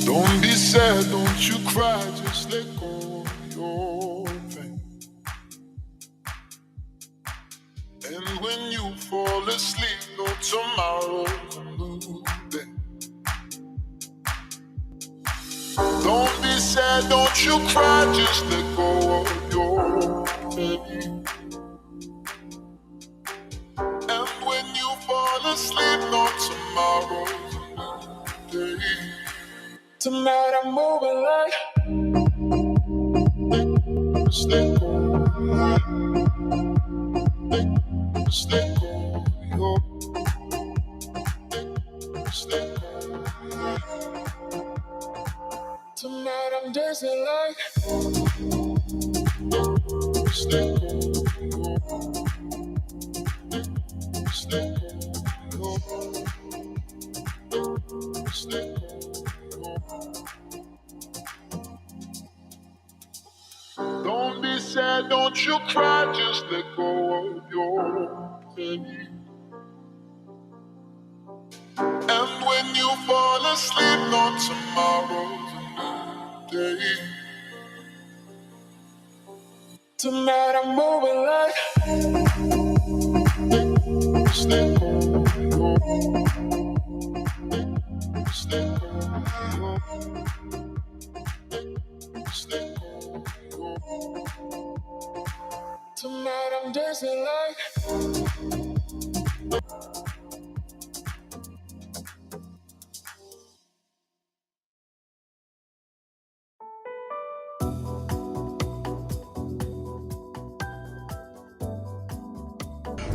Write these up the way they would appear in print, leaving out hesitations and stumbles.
Don't be sad, don't you cry, just let go of your pain. And when you fall asleep, no tomorrow's a new day. Don't be sad, don't you cry, just let go of your pain. And when you fall asleep, no tomorrow's a new day. Tonight I'm moving like just let go, just let go of your, just let go. Tonight I'm dancing like just let go of your, just let go of your, just let go of your. Don't be sad, don't you cry, just let go of your pain. And when you fall asleep, no tomorrow's a new day. Tonight I'm moving like just let go of your, just let go of your, just let go of your. Tonight I'm dancing like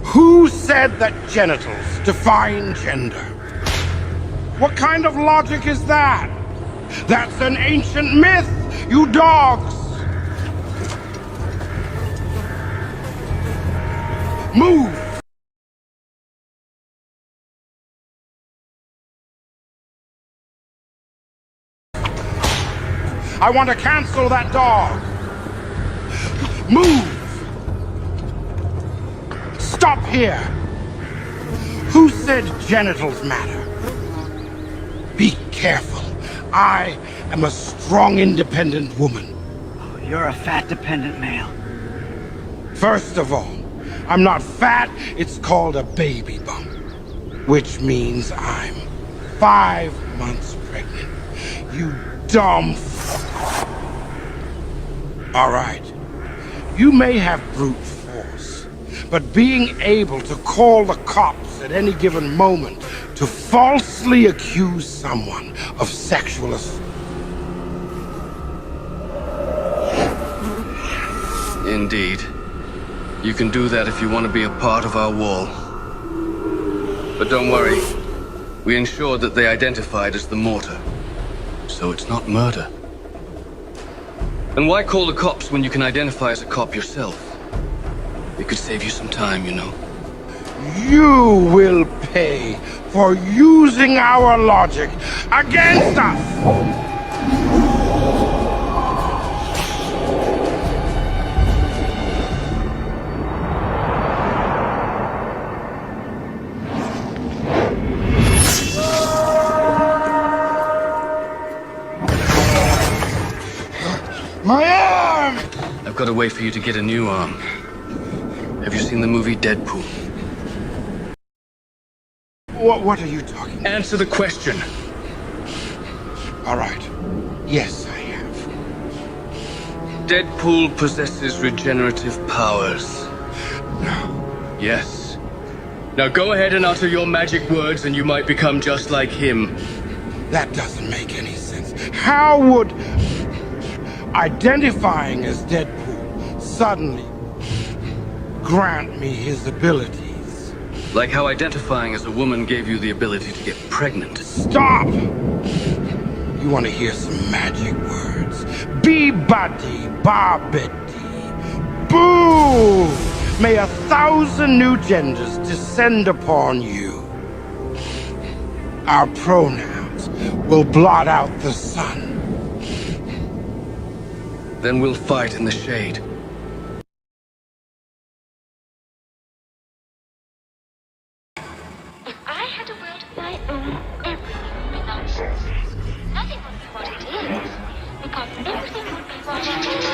Who said that genitals define gender? What kind of logic is that? That's an ancient myth, you dogs! Move! I want to cancel that dog! Move! Stop here! Who said genitals matter? Be careful. I am a strong, independent woman. Oh, you're a fat, dependent male. First of all, I'm not fat, it's called a baby bump. Which means I'm 5 months pregnant. You dumb All right. You may have brute force, but being able to call the cops at any given moment to falsely accuse someone of sexual assault. Indeed. You can do that if you want to be a part of our wall. But don't worry. We ensured that they identified as the mortar. So it's not murder. And why call the cops when you can identify as a cop yourself? It could save you some time, you know. You will pay for using our logic against us! My arm! I've got a way for you to get a new arm. Have you seen the movie Deadpool? What are you talking about? Answer the question. All right. Yes, I have. Deadpool possesses regenerative powers. No. Yes. Now go ahead and utter your magic words and you might become just like him. That doesn't make any sense. How would identifying as Deadpool suddenly grant me his abilities? Like how identifying as a woman gave you the ability to get pregnant. Stop! You want to hear some magic words? Be-buddy, Barbety. Boo! May 1,000 new genders descend upon you. Our pronouns will blot out the sun. Then we'll fight in the shade. everything would be nice. Nothing would be what it is, because everything would be what it is.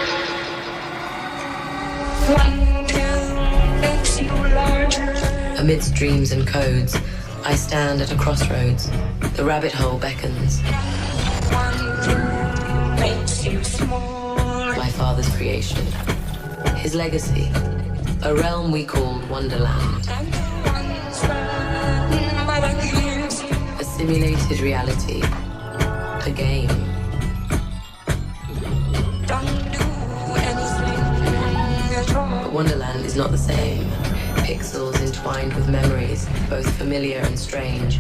Amidst dreams and codes, I stand at a crossroads. The rabbit hole beckons. My father's creation. His legacy. A realm we called Wonderland. A simulated reality. A game. But Wonderland is not the same. Pixels entwined with memories, both familiar and strange.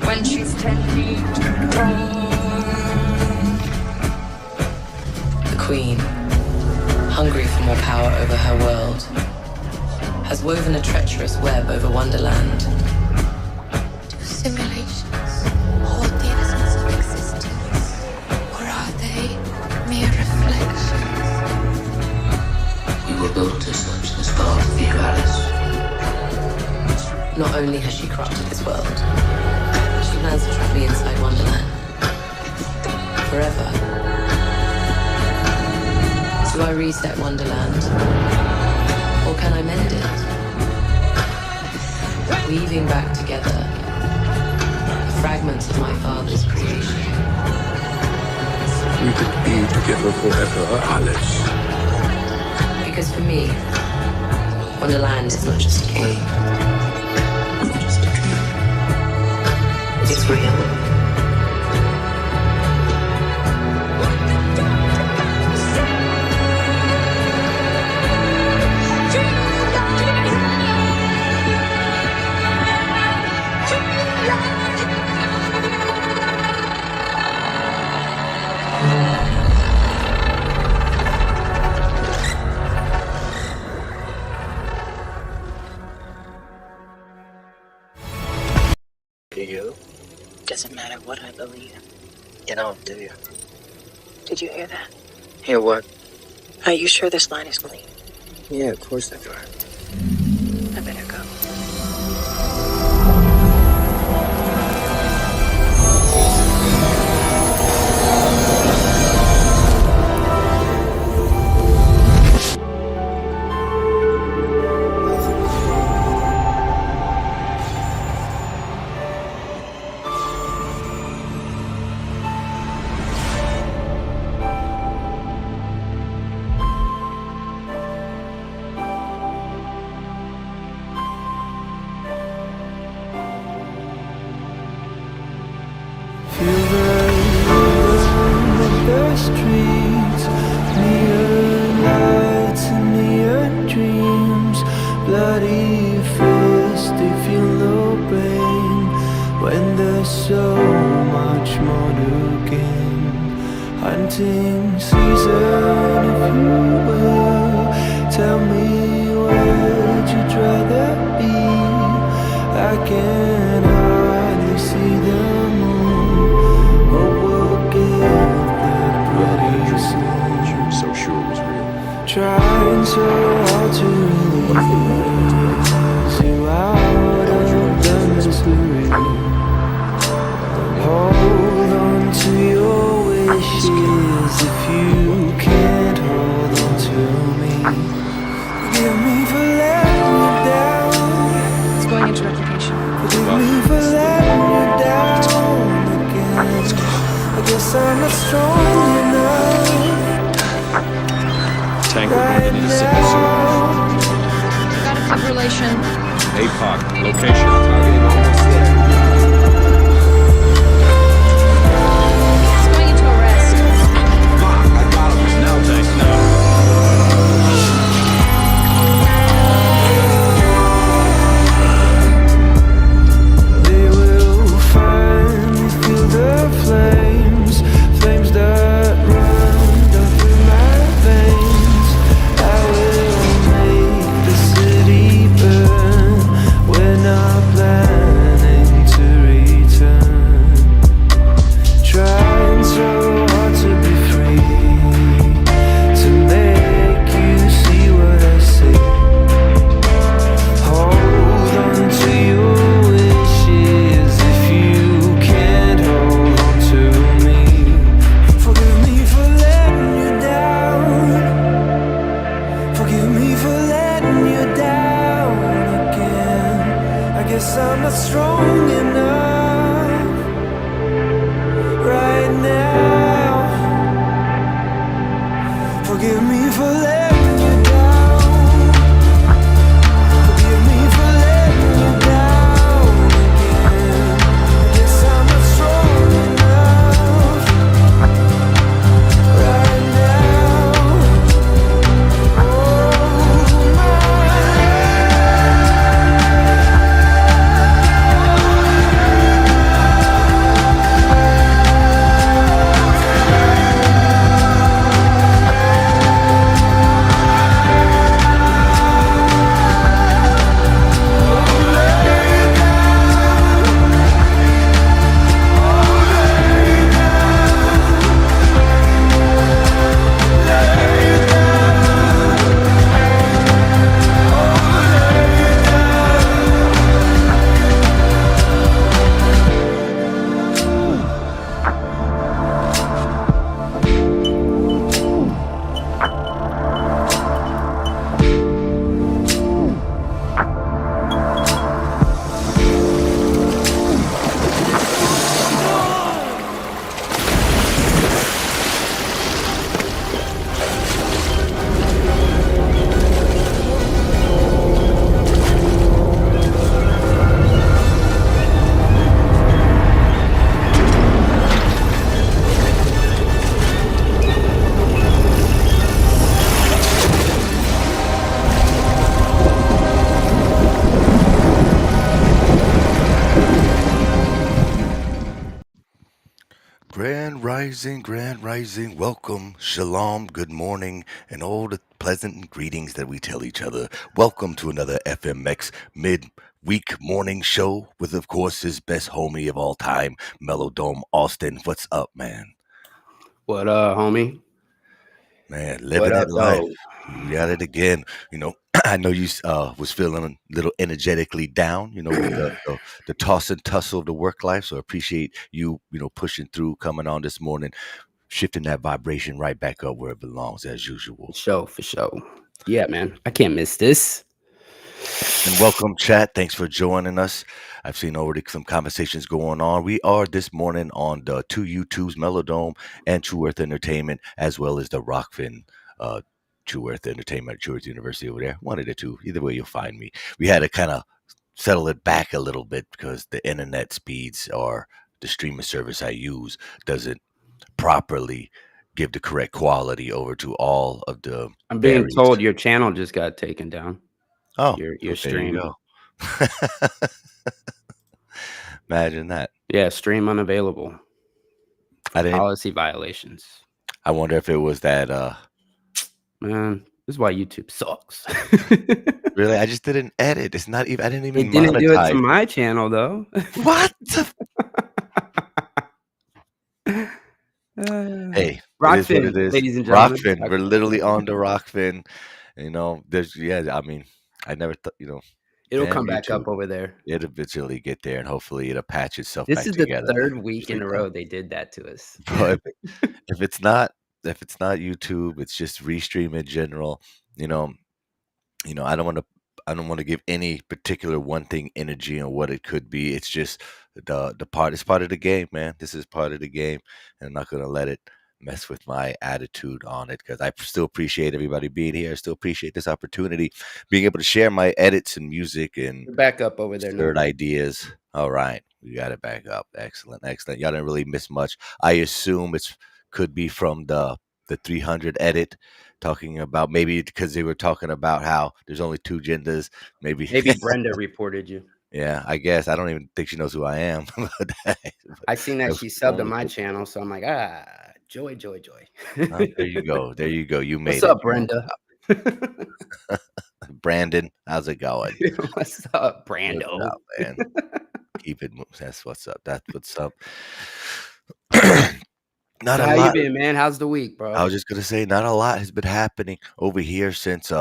When she's 10 feet tall. The Queen, hungry for more power over her world, has woven a treacherous web over Wonderland. Do simulations hold the essence of existence, or are they mere reflections? We were built to search this path for you, Alice. Not only has she corrupted this world, she plans to trap me inside Wonderland. Forever. Do I reset Wonderland? Or can I mend it? Weaving back together fragments of my father's creation. We could be together forever, Alice. Because for me, Wonderland is not just a game. Not just a dream. It's real. Do you? Doesn't matter what I believe. You don't, do you? Did you hear that? Hear what? Are you sure this line is clean? Yeah, of course I do. I better go. Hunting season, if you will. Tell me, where'd you rather be? I can hardly see the moon. Hope we'll get there pretty soon. So sure it was real. Trying so hard to release you out of the mystery. Hold on to your wishes if you can't hold on to me. Forgive me for letting you down. It's going into replication. Forgive me for letting you down again. I guess I'm not strong enough. Tank would need to need a simple solution. Got a fibrillation. APOC, location. Targeting almost there. It's going into arrest. Fuck, I got him. Now tank, no. They will finally feel the flames, flames that run down through my veins. I will make the city burn when our plan guess I'm not strong enough right now. Forgive me for letting you down. Forgive me for letting you down again. I guess I'm not strong enough right now. Oh, my Grand rising, welcome, shalom, good morning, and all the pleasant greetings that we tell each other. Welcome to another FMX mid-week morning show with, of course, his best homie of all time, Mellow Dome Austin. What's up, man? What up, homie? Man, living What it up, life. though? We at it again. I know you was feeling a little energetically down, with the toss and tussle of the work life. So I appreciate you, pushing through, coming on this morning, shifting that vibration right back up where it belongs as usual. For sure. Yeah, man. I can't miss this. And welcome, chat. Thanks for joining us. I've seen already some conversations going on. We are this morning on the two YouTubes, Melodome and True Earth Entertainment, as well as the Rockfin True Earth Entertainment, True Earth University over there. One of the two. Either way, you'll find me. We had to kind of settle it back a little bit because the internet speeds or the streaming service I use doesn't properly give the correct quality over to all of the I'm being various. told your channel just got taken down. Oh, your stream. There you go. Imagine that. Yeah, stream unavailable. Policy violations. I wonder if it was that. Man, this is why YouTube sucks. Really, I just didn't edit. It's not even. I didn't even. It didn't do it to monetize my channel though. What? Hey, Rockfin, it is. ladies and gentlemen. Rockfin. We're literally on the Rockfin. I mean, I never thought. It'll come back up over there. It'll eventually get there, and hopefully it'll patch itself This back is together. The third week in a row they did that to us. But if it's not YouTube, it's just Restream in general. I don't want to give any particular one thing energy on what it could be. It's just it's part of the game, man. This is part of the game, and I'm not gonna let it mess with my attitude on it because I still appreciate everybody being here. I still appreciate this opportunity, being able to share my edits and music and You're back up over there. Third ideas. All right, we got it back up. Excellent. Y'all didn't really miss much. I assume could be from the 300 edit, talking about maybe because they were talking about how there's only two genders. Maybe Brenda reported you. Yeah, I guess. I don't even think she knows who I am. I seen that she subbed to my channel, so I'm like, joy. There you go. You made it. What's up, Brenda? Brandon, how's it going? What's up, Brando? What's up, man? Keep it moving. That's what's up. Not so a how lot. you been, man? How's the week, bro? I was just gonna say, not a lot has been happening over here since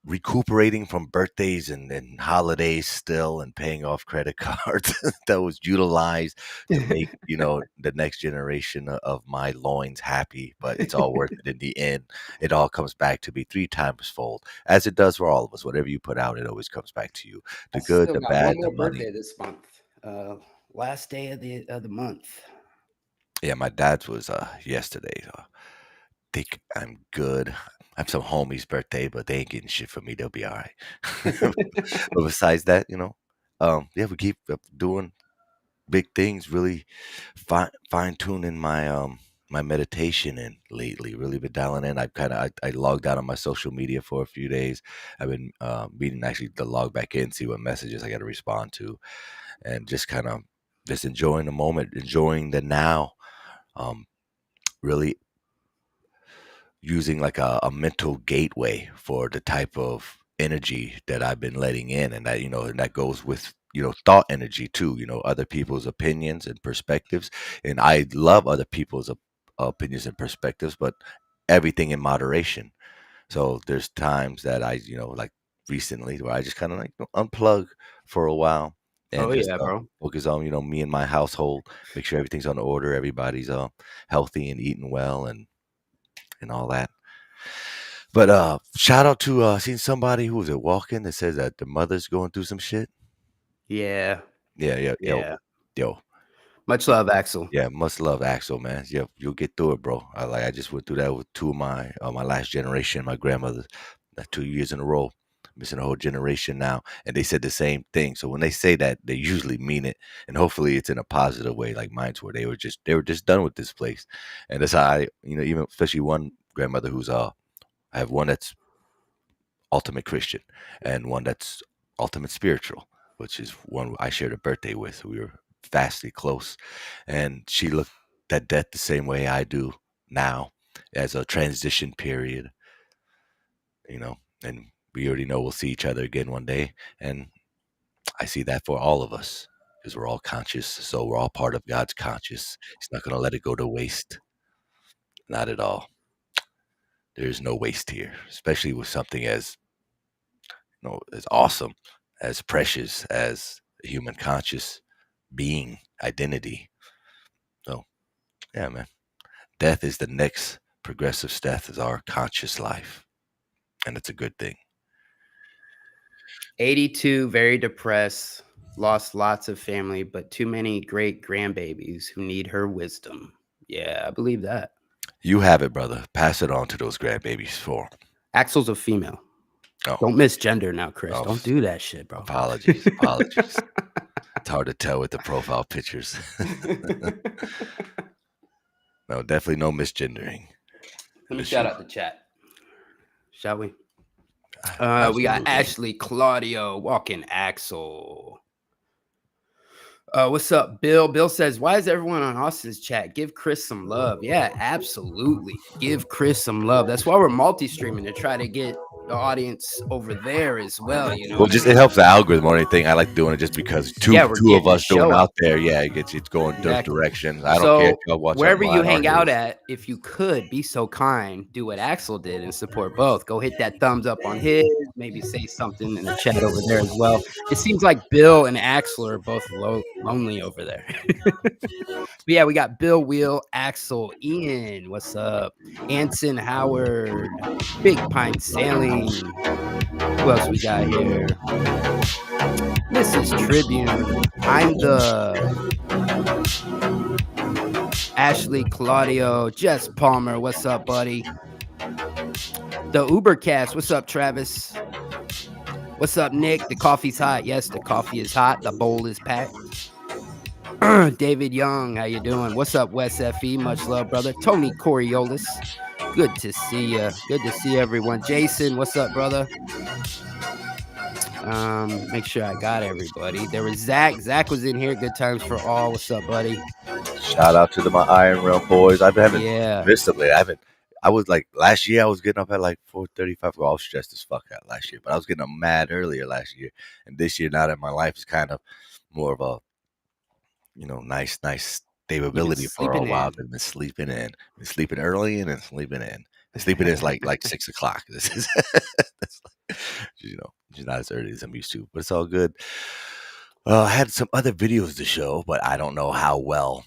recuperating from birthdays and holidays still, and paying off credit cards that was utilized to make, the next generation of my loins happy. But it's all worth it in the end. It all comes back to be three times fold, as it does for all of us. Whatever you put out, it always comes back to you. I The good, still the got one bad, the more money. birthday this month. Last day of the month. Yeah, my dad's was yesterday. Think I'm good. I have some homies' birthday, but they ain't getting shit from me. They'll be all right. But besides that, yeah, we keep doing big things. Really fine tuning my meditation in lately. Really been dialing in. I logged out on my social media for a few days. I've been meaning actually to log back in, see what messages I got to respond to, and just kind of just enjoying the moment, enjoying the now. Really using like a mental gateway for the type of energy that I've been letting in, and that goes with thought energy too, other people's opinions and perspectives. And I love other people's opinions and perspectives, but everything in moderation. So there's times that I, like recently, where I just kind of like unplug for a while and Oh just yeah, bro. focus on me and my household, make sure everything's on order, everybody's healthy and eating well, and all that. But shout out to seen somebody who was walking that says that the mother's going through some shit. Yeah, Yeah, yeah, yeah. yo, Much love, Axel. yeah. Much love, Axel, man. Yeah, you'll get through it, bro. I just went through that with two of my last generation, my grandmother, 2 years in a row, missing a whole generation now, and they said the same thing. So when they say that, they usually mean it, and hopefully it's in a positive way, like mine's, where they were just done with this place, and that's how even especially one grandmother who's I have one that's ultimate Christian and one that's ultimate spiritual, which is one I shared a birthday with. We were vastly close, and she looked at death the same way I do now, as a transition period, and we already know we'll see each other again one day. And I see that for all of us, because we're all conscious. So we're all part of God's conscious. He's not going to let it go to waste. Not at all. There's no waste here, especially with something as awesome, as precious as a human conscious being identity. So yeah, man. Death is the next progressive step, is our conscious life. And it's a good thing. 82, very depressed, lost lots of family, but too many great grandbabies who need her wisdom. Yeah, I believe that. You have it, brother. Pass it on to those grandbabies for. Axel's a female. Oh, Don't misgender now, Chris. oh, Don't do that shit, bro. apologies. It's hard to tell with the profile pictures. No, definitely no misgendering. Let me shout out the chat. Shall we? We Absolutely. got Ashley, Claudio, Walking Axel. What's up, Bill? Bill says, why is everyone on Austin's chat? Give Chris some love. Yeah, absolutely. Give Chris some love. That's why we're multi-streaming, to try to get the audience over there as well. Well, just it helps the algorithm or anything. I like doing it just because two of us doing out there. Yeah, it's going exactly. directions. I don't care if y'all watch wherever you hang out at, if you could be so kind, do what Axel did and support both. Go hit that thumbs up on his. Maybe say something in the chat over there as well. It seems like Bill and Axel are both lonely over there. But yeah, we got Bill, Wheel, Axel, Ian. What's up? Anson, Howard, Big Pine Sailing. Who else we got here? Mrs. Tribune. I'm the Ashley, Claudio, Jess Palmer. What's up, buddy? The Ubercast. What's up, Travis? What's up, Nick? The coffee's hot. Yes, the coffee is hot. The bowl is packed. David Young, how you doing? What's up, Wes Fe? Much love, brother. Tony Coriolis. Good to see you. Good to see everyone. Jason, what's up, brother? Make sure I got everybody. There was Zach. Zach was in here. Good times for all. What's up, buddy? Shout out to my Iron Realm boys. I haven't missed them lately. I was like last year. I was getting up at like 4:35. I was stressed as fuck out last year, but I was getting up mad earlier last year. And this year, now that my life is kind of more of a nice stability for a while, I've been sleeping in, sleeping early and then sleeping in. Sleeping is like 6 o'clock. This is that's she's not as early as I'm used to, but it's all good. I had some other videos to show, but I don't know how well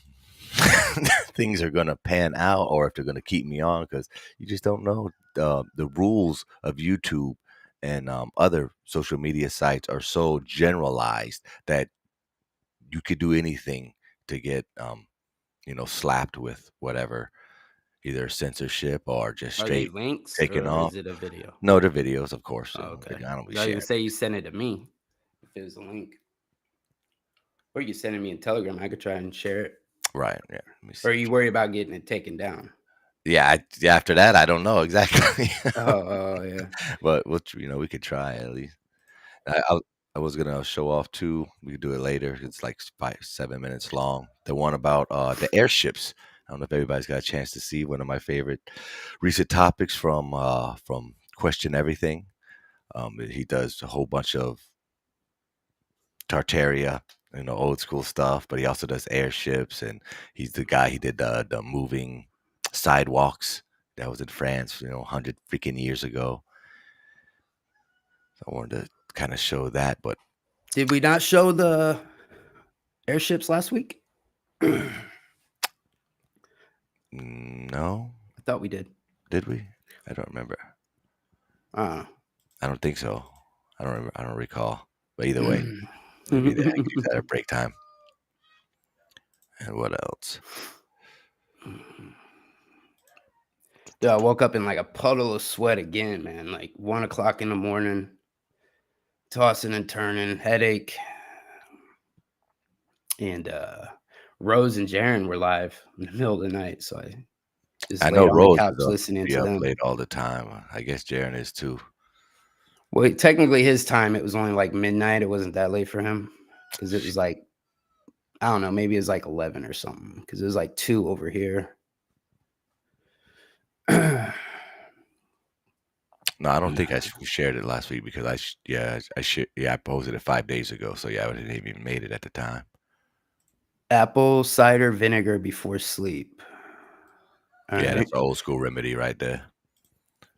things are gonna pan out or if they're gonna keep me on because you just don't know. The rules of YouTube and other social media sites are so generalized that you could do anything to get slapped with whatever, either censorship or just Are they straight links taken or off. is it a video? No, the videos, of course. Oh, okay. I don't be I was gonna sharing. say you sent it to me if it was a link. Or you send it me in Telegram. I could try and share it. Right. Yeah. Let me Or see. are you worried about getting it taken down? Yeah. Yeah. After that, I don't know exactly. Oh, yeah. But we could try at least. I was gonna show off too. We could do it later. It's like 7 minutes long. The one about the airships. I don't know if everybody's got a chance to see one of my favorite recent topics from Question Everything. He does a whole bunch of Tartaria, old school stuff, but he also does airships, and he's the guy. He did the moving sidewalks that was in France, 100 freaking years ago. So I wanted to kind of show that, but Did we not show the airships last week? I no, thought we did. did we? I don't remember. Uh, I don't think so. I don't remember. I don't recall. But either way, maybe that I could use that at break time. And what else? Dude, I woke up in like a puddle of sweat again, man. Like 1 o'clock in the morning, tossing and turning, headache. And Rose and Jaron were live in the middle of the night, so I just I laid know on the Rose couch is up, listening be to up them. late all the time. I guess Jaron is too. Well, technically his time, it was only like midnight. It wasn't that late for him because it was like, I don't know, maybe it was like 11 or something because it was like 2 over here. No, I don't think I shared it last week because I posted it 5 days ago. So yeah, I didn't even made it at the time. Apple cider vinegar before sleep. All Yeah, right. that's an old school remedy right there.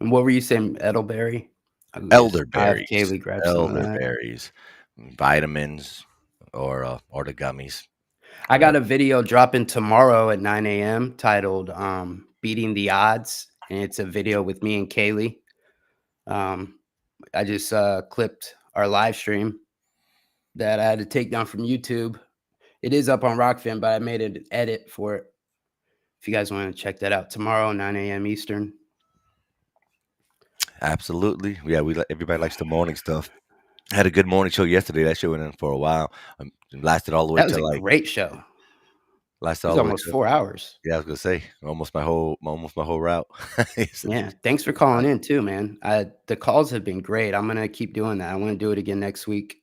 And what were you saying, Edelberry? I have Elderberries, Kaylee grab some of that. elderberries, vitamins, or the gummies. I got a video dropping tomorrow at 9 a.m. titled Beating the Odds. And it's a video with me and Kaylee. I just clipped our live stream that I had to take down from YouTube. It is up on Rockfin, but I made an edit for it. If you guys want to check that out tomorrow, 9 a.m. Eastern. Absolutely, yeah. Everybody likes the morning stuff. Had a good morning show yesterday. That show went in for a while. It lasted all the way That was to a great show. lasted It was all the way almost to 4 hours. yeah. I was gonna say almost my whole route. Yeah, thanks for calling in too, man. The calls have been great. I'm gonna keep doing that. I want to do it again next week.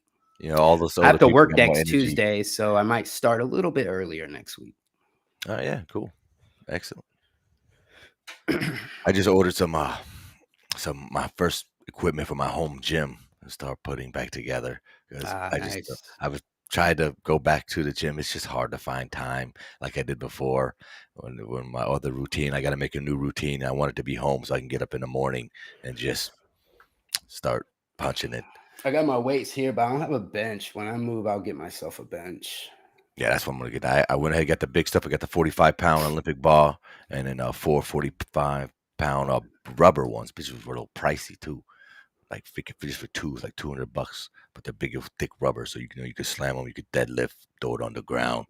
All those I older have to people work got more next energy. Tuesday, so I might start a little bit earlier next week. Oh yeah, cool, excellent. I just ordered some my first equipment for my home gym and start putting back together because Nice. I was trying to go back to the gym. It's just hard to find time like I did before. When my other routine, I got to make a new routine. I want it to be home so I can get up in the morning and just start punching it. I got my weights here, but I don't have a bench. When I move, I'll get myself a bench. Yeah, that's what I'm gonna get. I went ahead and got the big stuff. I got the 45-pound Olympic bar and then 4 45-pound rubber ones, which was a little pricey too. Like just for two, it's like $200, but they're big, thick rubber, so you could slam them, you could deadlift, throw it on the ground,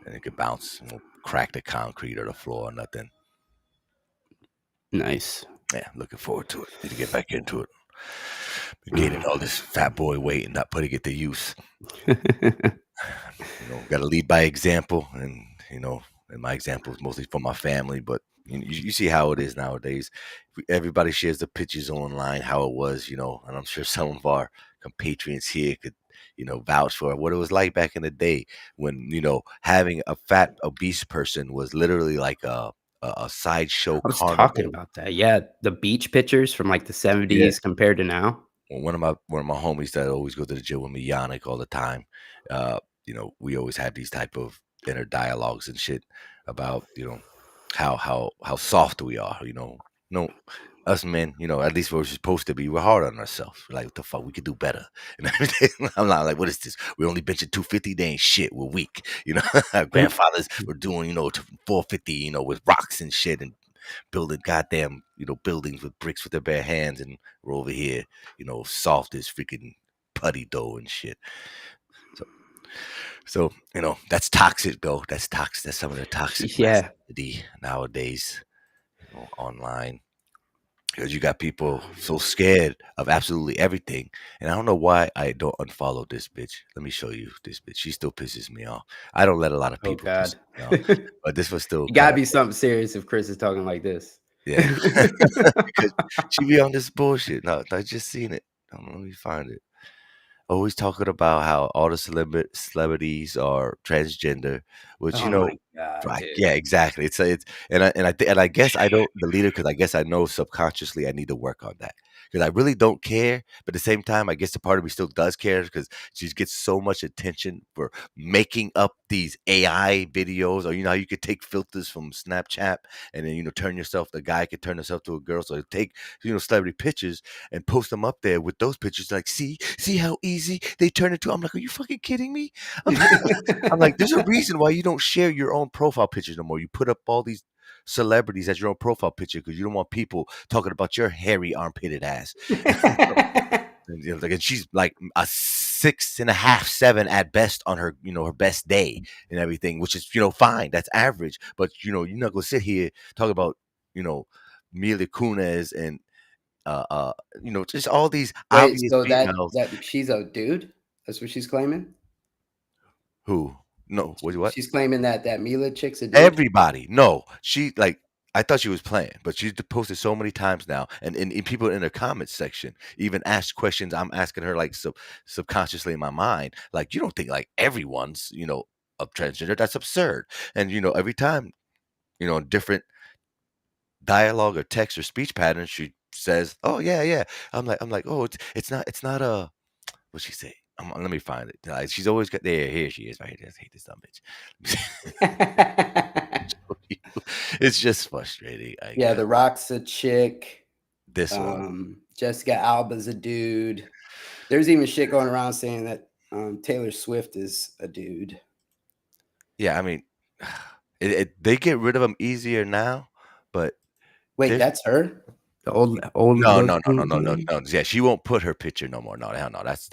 and it could bounce, crack the concrete or the floor or nothing. Nice. Yeah, looking forward to it. Need to get back into it. Been gaining all this fat boy weight and not putting it to use. Got to lead by example, and and my example is mostly for my family, but you see how it is nowadays. Everybody shares the pictures online, how it was, and I'm sure some of our compatriots here could, vouch for what it was like back in the day when, having a fat, obese person was literally like a sideshow I was talking carnival. about that. Yeah, the beach pictures from like the Yeah. 70s compared to now. Well, one of my homies that always go to the gym with me, Yannick, all the time. We always have these type of inner dialogues and shit about how soft we are. No, us men, at least we're supposed to be. We're hard on ourselves. We're like, what the fuck, we could do better. And everything. I'm not like, what is this? We're only benching 250. They ain't shit. We're weak. Our grandfathers were doing, 450, with rocks and shit and building goddamn, buildings with bricks with their bare hands. And we're over here, soft as freaking putty dough and shit. So, that's toxic though. That's toxic. That's some of the toxic Yeah. masculinity nowadays, online. Because you got people so scared of absolutely everything. And I don't know why I don't unfollow this bitch. Let me show you this bitch. She still pisses me off. I don't let a lot of Oh people piss God. me off. But this was still It kind gotta of, be something serious if Chris is talking like this. yeah. Because she be on this bullshit. No, I just seen it. Let me find it. Always talking about how all the celebrities are transgender, which Oh my God, right? dude. Yeah, exactly. It's and I guess I don't delete her because I guess I know subconsciously I need to work on that because I really don't care, but at the same time, I guess the part of me still does care because she gets so much attention for making up these AI videos, or how you could take filters from Snapchat and then turn yourself. The guy could turn himself to a girl, so take celebrity pictures and post them up there with those pictures. Like, see how easy they turn into. I'm like, are you fucking kidding me? I'm, I'm like, there's a reason why you don't share your own profile pictures no more. You put up all these celebrities as your own profile picture because you don't want people talking about your hairy armpitted ass. And, and she's like a 6.5, 7 at best on her, her best day and everything, which is, fine. That's average. But you're not gonna sit here talk about, you know, Mila Kunis and just all these Wait, obvious so females that she's a dude? That's what she's claiming? who no, what? She's claiming that Mila chick's a dude? Everybody. No, she like I thought she was playing, but she's posted so many times now, and people in the comments section even ask questions. I'm asking her like subconsciously in my mind, like you don't think like everyone's a transgender? That's absurd. And every time different dialogue or text or speech pattern, she says, "Oh yeah, yeah." I'm like, oh, it's not a what she say. Let me find it. Like, she's always got there. Here she is, right here. I hate this dumb bitch. It's just frustrating, I Yeah, guess. The Rock's a chick. This one, Jessica Alba's a dude. There's even shit going around saying that Taylor Swift is a dude. yeah. I mean, they get rid of them easier now, but Wait, there's that's her? The old no, no, no, no, lesbian no, no, lady? no. Yeah, she won't put her picture no more. No, hell no. That's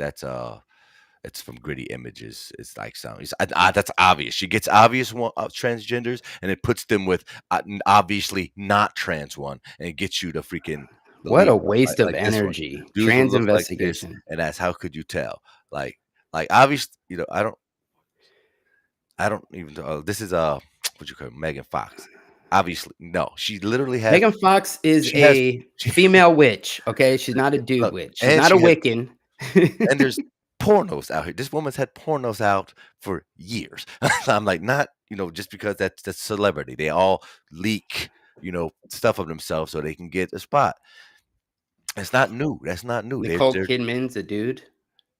it's from Gritty Images. It's like some. That's obvious. She gets obvious one transgenders, and it puts them with obviously not trans one, and it gets you to freaking What believe a them. Like, waste of like this one, energy. dudes will Trans look like this, investigation. and that's how could you tell? Like obviously, I don't even. This is what you call it, Megan Fox. Obviously, no. She literally has. Megan Fox is She has. a She, female witch, okay? She's not a dude look, witch. She's and not a she has. Wiccan. And there's pornos out here. This woman's had pornos out for years. I'm like, not, just because that's celebrity. They all leak, stuff of themselves so they can get a spot. It's not new. That's not new. Nicole They're Kidman's a dude.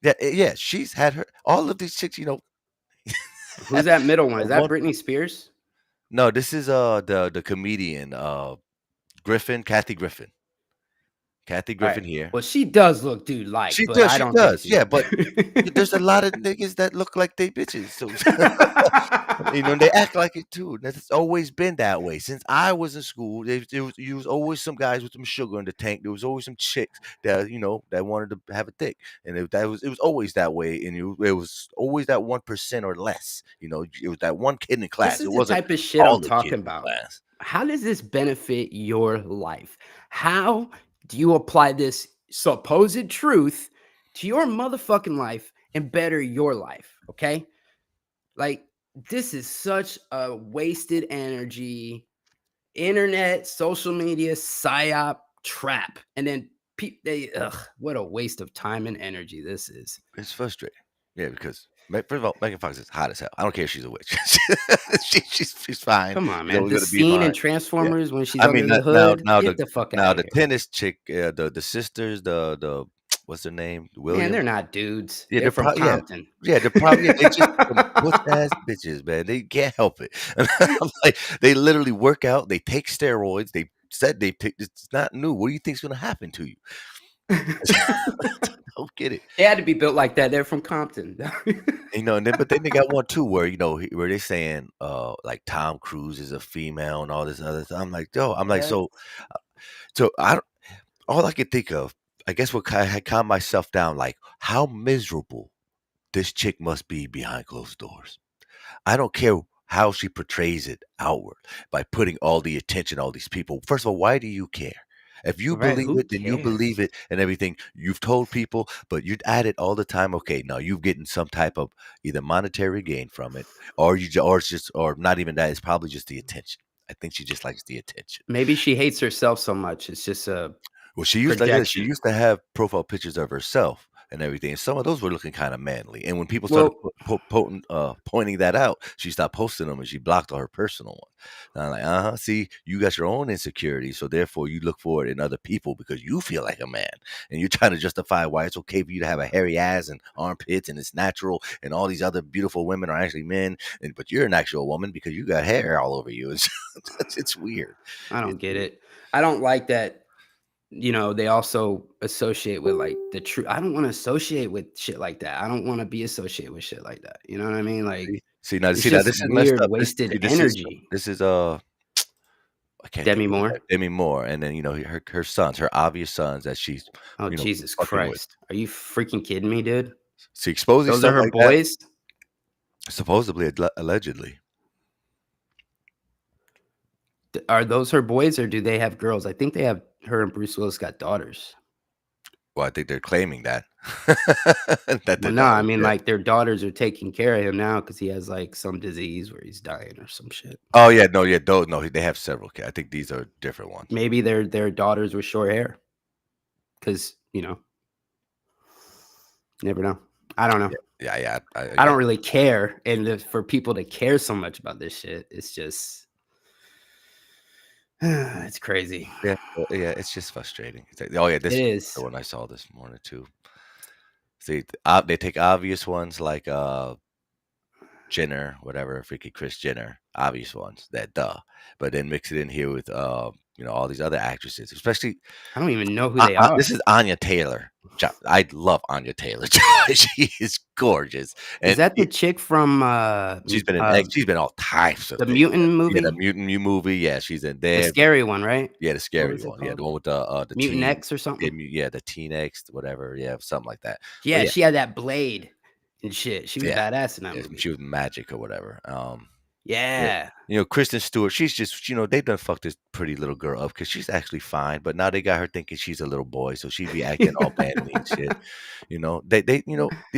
yeah, yeah. She's had her all of these chicks, Who's that middle one? Is that one. Britney Spears? No, this is the comedian Griffin, Kathy Griffin. Kathy All right. Griffin here. Well, she does look dude-like, She but does, I she don't think does. she's Yeah, a but there's a lot of niggas that look like they bitches. So they act like it too. That's always been that way since I was in school. You was always some guys with some sugar in the tank. There was always some chicks that that wanted to have a dick, and it was always that way. And it was always that 1% or less. It was that one kid in This class. is It the wasn't type of shit all I'm the talking kids in about. class. How does this benefit your life? How do you apply this supposed truth to your motherfucking life and better your life? Okay. Like, this is such a wasted energy, internet, social media, psyop trap. And then what a waste of time and energy this is. It's frustrating. Yeah, because first of all, Megan Fox is hot as hell. I don't care if she's a witch. She's fine. Come on, She's man. always The gonna be scene in fine. Yeah. Transformers when she's I mean, under the now hood, now get the the fuck out now of the here. tennis chick, the sisters, the what's their name? Man, they're Williams. not dudes. Yeah, They're they're from probably yeah. Compton. Yeah, they're probably yeah, they just some puss ass bitches, man. They can't help it. I'm like, they literally work out, they take steroids, they said they picked. It's not new. What do you think's gonna happen to you? Don't get it. They had to be built like that. They're from Compton. And then but then they got one too where where they're saying like Tom Cruise is a female and all this other stuff. I'm like, yo, I'm like, What? so I don't all I could think of, I guess what I had calmed myself down, like how miserable this chick must be behind closed doors. I don't care how she portrays it outward by putting all the attention, all these people. First of all, why do you care? If you Right, believe who it, then you believe cares? it and everything. You've told people, but you're at it all the time. Okay, now you're getting some type of either monetary gain from it, or or it's just, or not even that. It's probably just the attention. I think she just likes the attention. Maybe she hates herself so much. It's just a Well, she used like this. She projection. used to have profile pictures of herself and everything. And some of those were looking kind of manly. And when people started Well, pointing that out, she stopped posting them and she blocked all her personal ones. And I'm like, see, you got your own insecurities, so therefore you look for it in other people because you feel like a man, and you're trying to justify why it's okay for you to have a hairy ass and armpits and it's natural, and all these other beautiful women are actually men, and but you're an actual woman because you got hair all over you. It's weird. I don't It's get weird. it. I don't like that, they also associate with, like, the true I don't wanna associate with shit like that. I don't wanna be associated with shit like that, you know what I mean? Like, it's See now just this is messed weird up. wasted energy. This is I can't think Demi of his Moore? name. Demi Moore, and then her sons, her obvious sons that she's Oh, Jesus fucking with. Christ. Are you freaking kidding me, dude? See, exposing Those are stuff her like that, boys? supposedly allegedly. Are those her boys, or do they have girls? I think they have her and Bruce Willis got daughters. Well, I think they're claiming that that Well, their no, I daughters, mean, yeah. like, their daughters are taking care of him now because he has, like, some disease where he's dying or some shit. Oh yeah, no, yeah, those no, they have several kids. I think these are different ones. Maybe their daughters with short hair because, never know. I don't know. Yeah. I Again, don't really care, and for people to care so much about this shit, it's just it's crazy. yeah, it's just frustrating. It's like, oh yeah, It this the is. one I saw this morning too. See, they take obvious ones like Jenner, whatever, freaking Chris Jenner, obvious ones, that duh. But then mix it in here with all these other actresses, especially I don't even know who they this are. is Anya Taylor. I love Anya Taylor. She is gorgeous, Is and that the chick from, she's been all types of the things. Mutant Yeah, the movie? Mutant movie. Yeah, she's in The there. scary one, right? Yeah, the What scary was it one. Yeah, called? the one with the Mutant teen. X or Yeah, something? yeah, the Teen X, whatever. Yeah, something like that. But Yeah, yeah, she had that blade and shit. She was yeah, badass in that yeah. movie. She was magic or whatever. Yeah. Yeah. Kristen Stewart, she's just, they done fucked this pretty little girl up because she's actually fine, but now they got her thinking she's a little boy, so she be acting all manly and shit.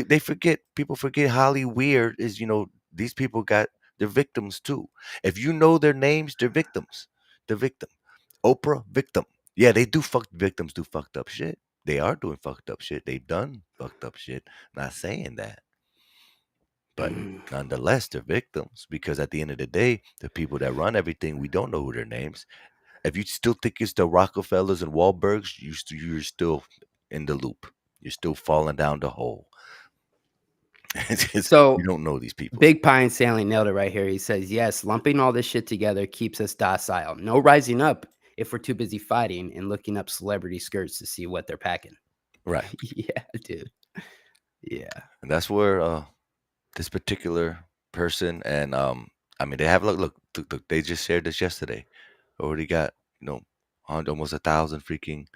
They forget, people forget Holly Weird is, these people got, they're victims too. If you know their names, they're victims. They're victim. Oprah, victim. Yeah, they do victims do fucked up shit. They are doing fucked up shit. They done fucked up shit. Not saying that. But nonetheless, they're victims because at the end of the day, the people that run everything, we don't know who their names. If you still think it's the Rockefellers and Wahlbergs, you're still in the loop. You're still falling down the hole. You So, don't know these people. Big Pine Stanley nailed it right here. He says, "Yes, lumping all this shit together keeps us docile. No rising up if we're too busy fighting and looking up celebrity skirts to see what they're packing." Right. Yeah, dude. Yeah. And that's where this particular person and I mean they have look, they just shared this yesterday. Already got, almost 1,000 freaking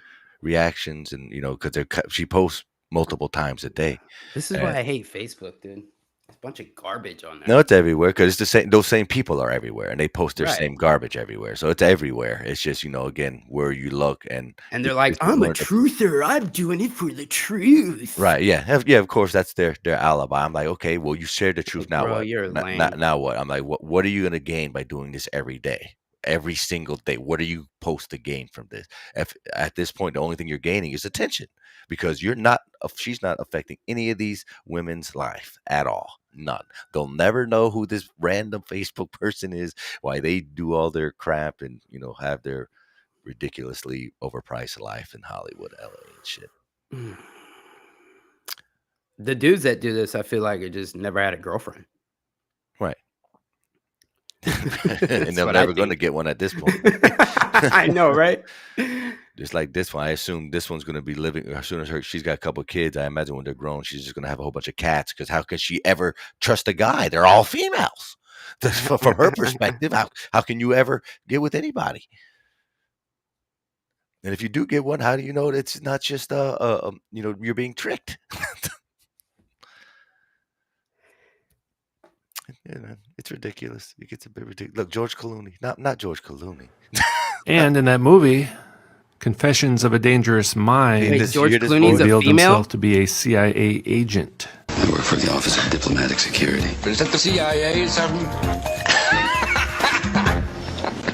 reactions and because she posts multiple times a day. This is why I hate Facebook, dude. It's a bunch of garbage on there. No, it's everywhere because it's the same. Those same people are everywhere, and they post their Right. same garbage everywhere. So it's everywhere. It's just again where you look, and And you they're like, just "I'm a learn truther. I'm doing it for the truth." right. Yeah, yeah. Of course, that's their alibi. I'm like, okay, well, you shared the truth. Like, Now bro, what? you're Not lame. now what? I'm like, what are you gonna gain by doing this every day? Every single day. What are you supposed to gain from this? If at this point the only thing you're gaining is attention because she's not affecting any of these women's life at all. None. They'll never know who this random Facebook person is, why they do all their crap and have their ridiculously overpriced life in Hollywood, LA and shit. The dudes that do this, I feel like, are just never had a girlfriend. Right. And they're what I never going to think. get one at this point. I know, right? Just like this one, I assume this one's going to be living as soon as she's got a couple of kids. I imagine when they're grown, she's just going to have a whole bunch of cats. Because how can she ever trust a guy? They're all females. From her perspective, how can you ever get with anybody? And if you do get one, how do you know that it's not just you're being tricked? Yeah, man, it's ridiculous. It gets a bit ridiculous. Look, George Clooney, not George Clooney. And in that movie, Confessions of a Dangerous Mind, Wait, You George hear this Clooney's a revealed female? himself to be a CIA agent. I work for the Office of Diplomatic Security. But is that the CIA, something?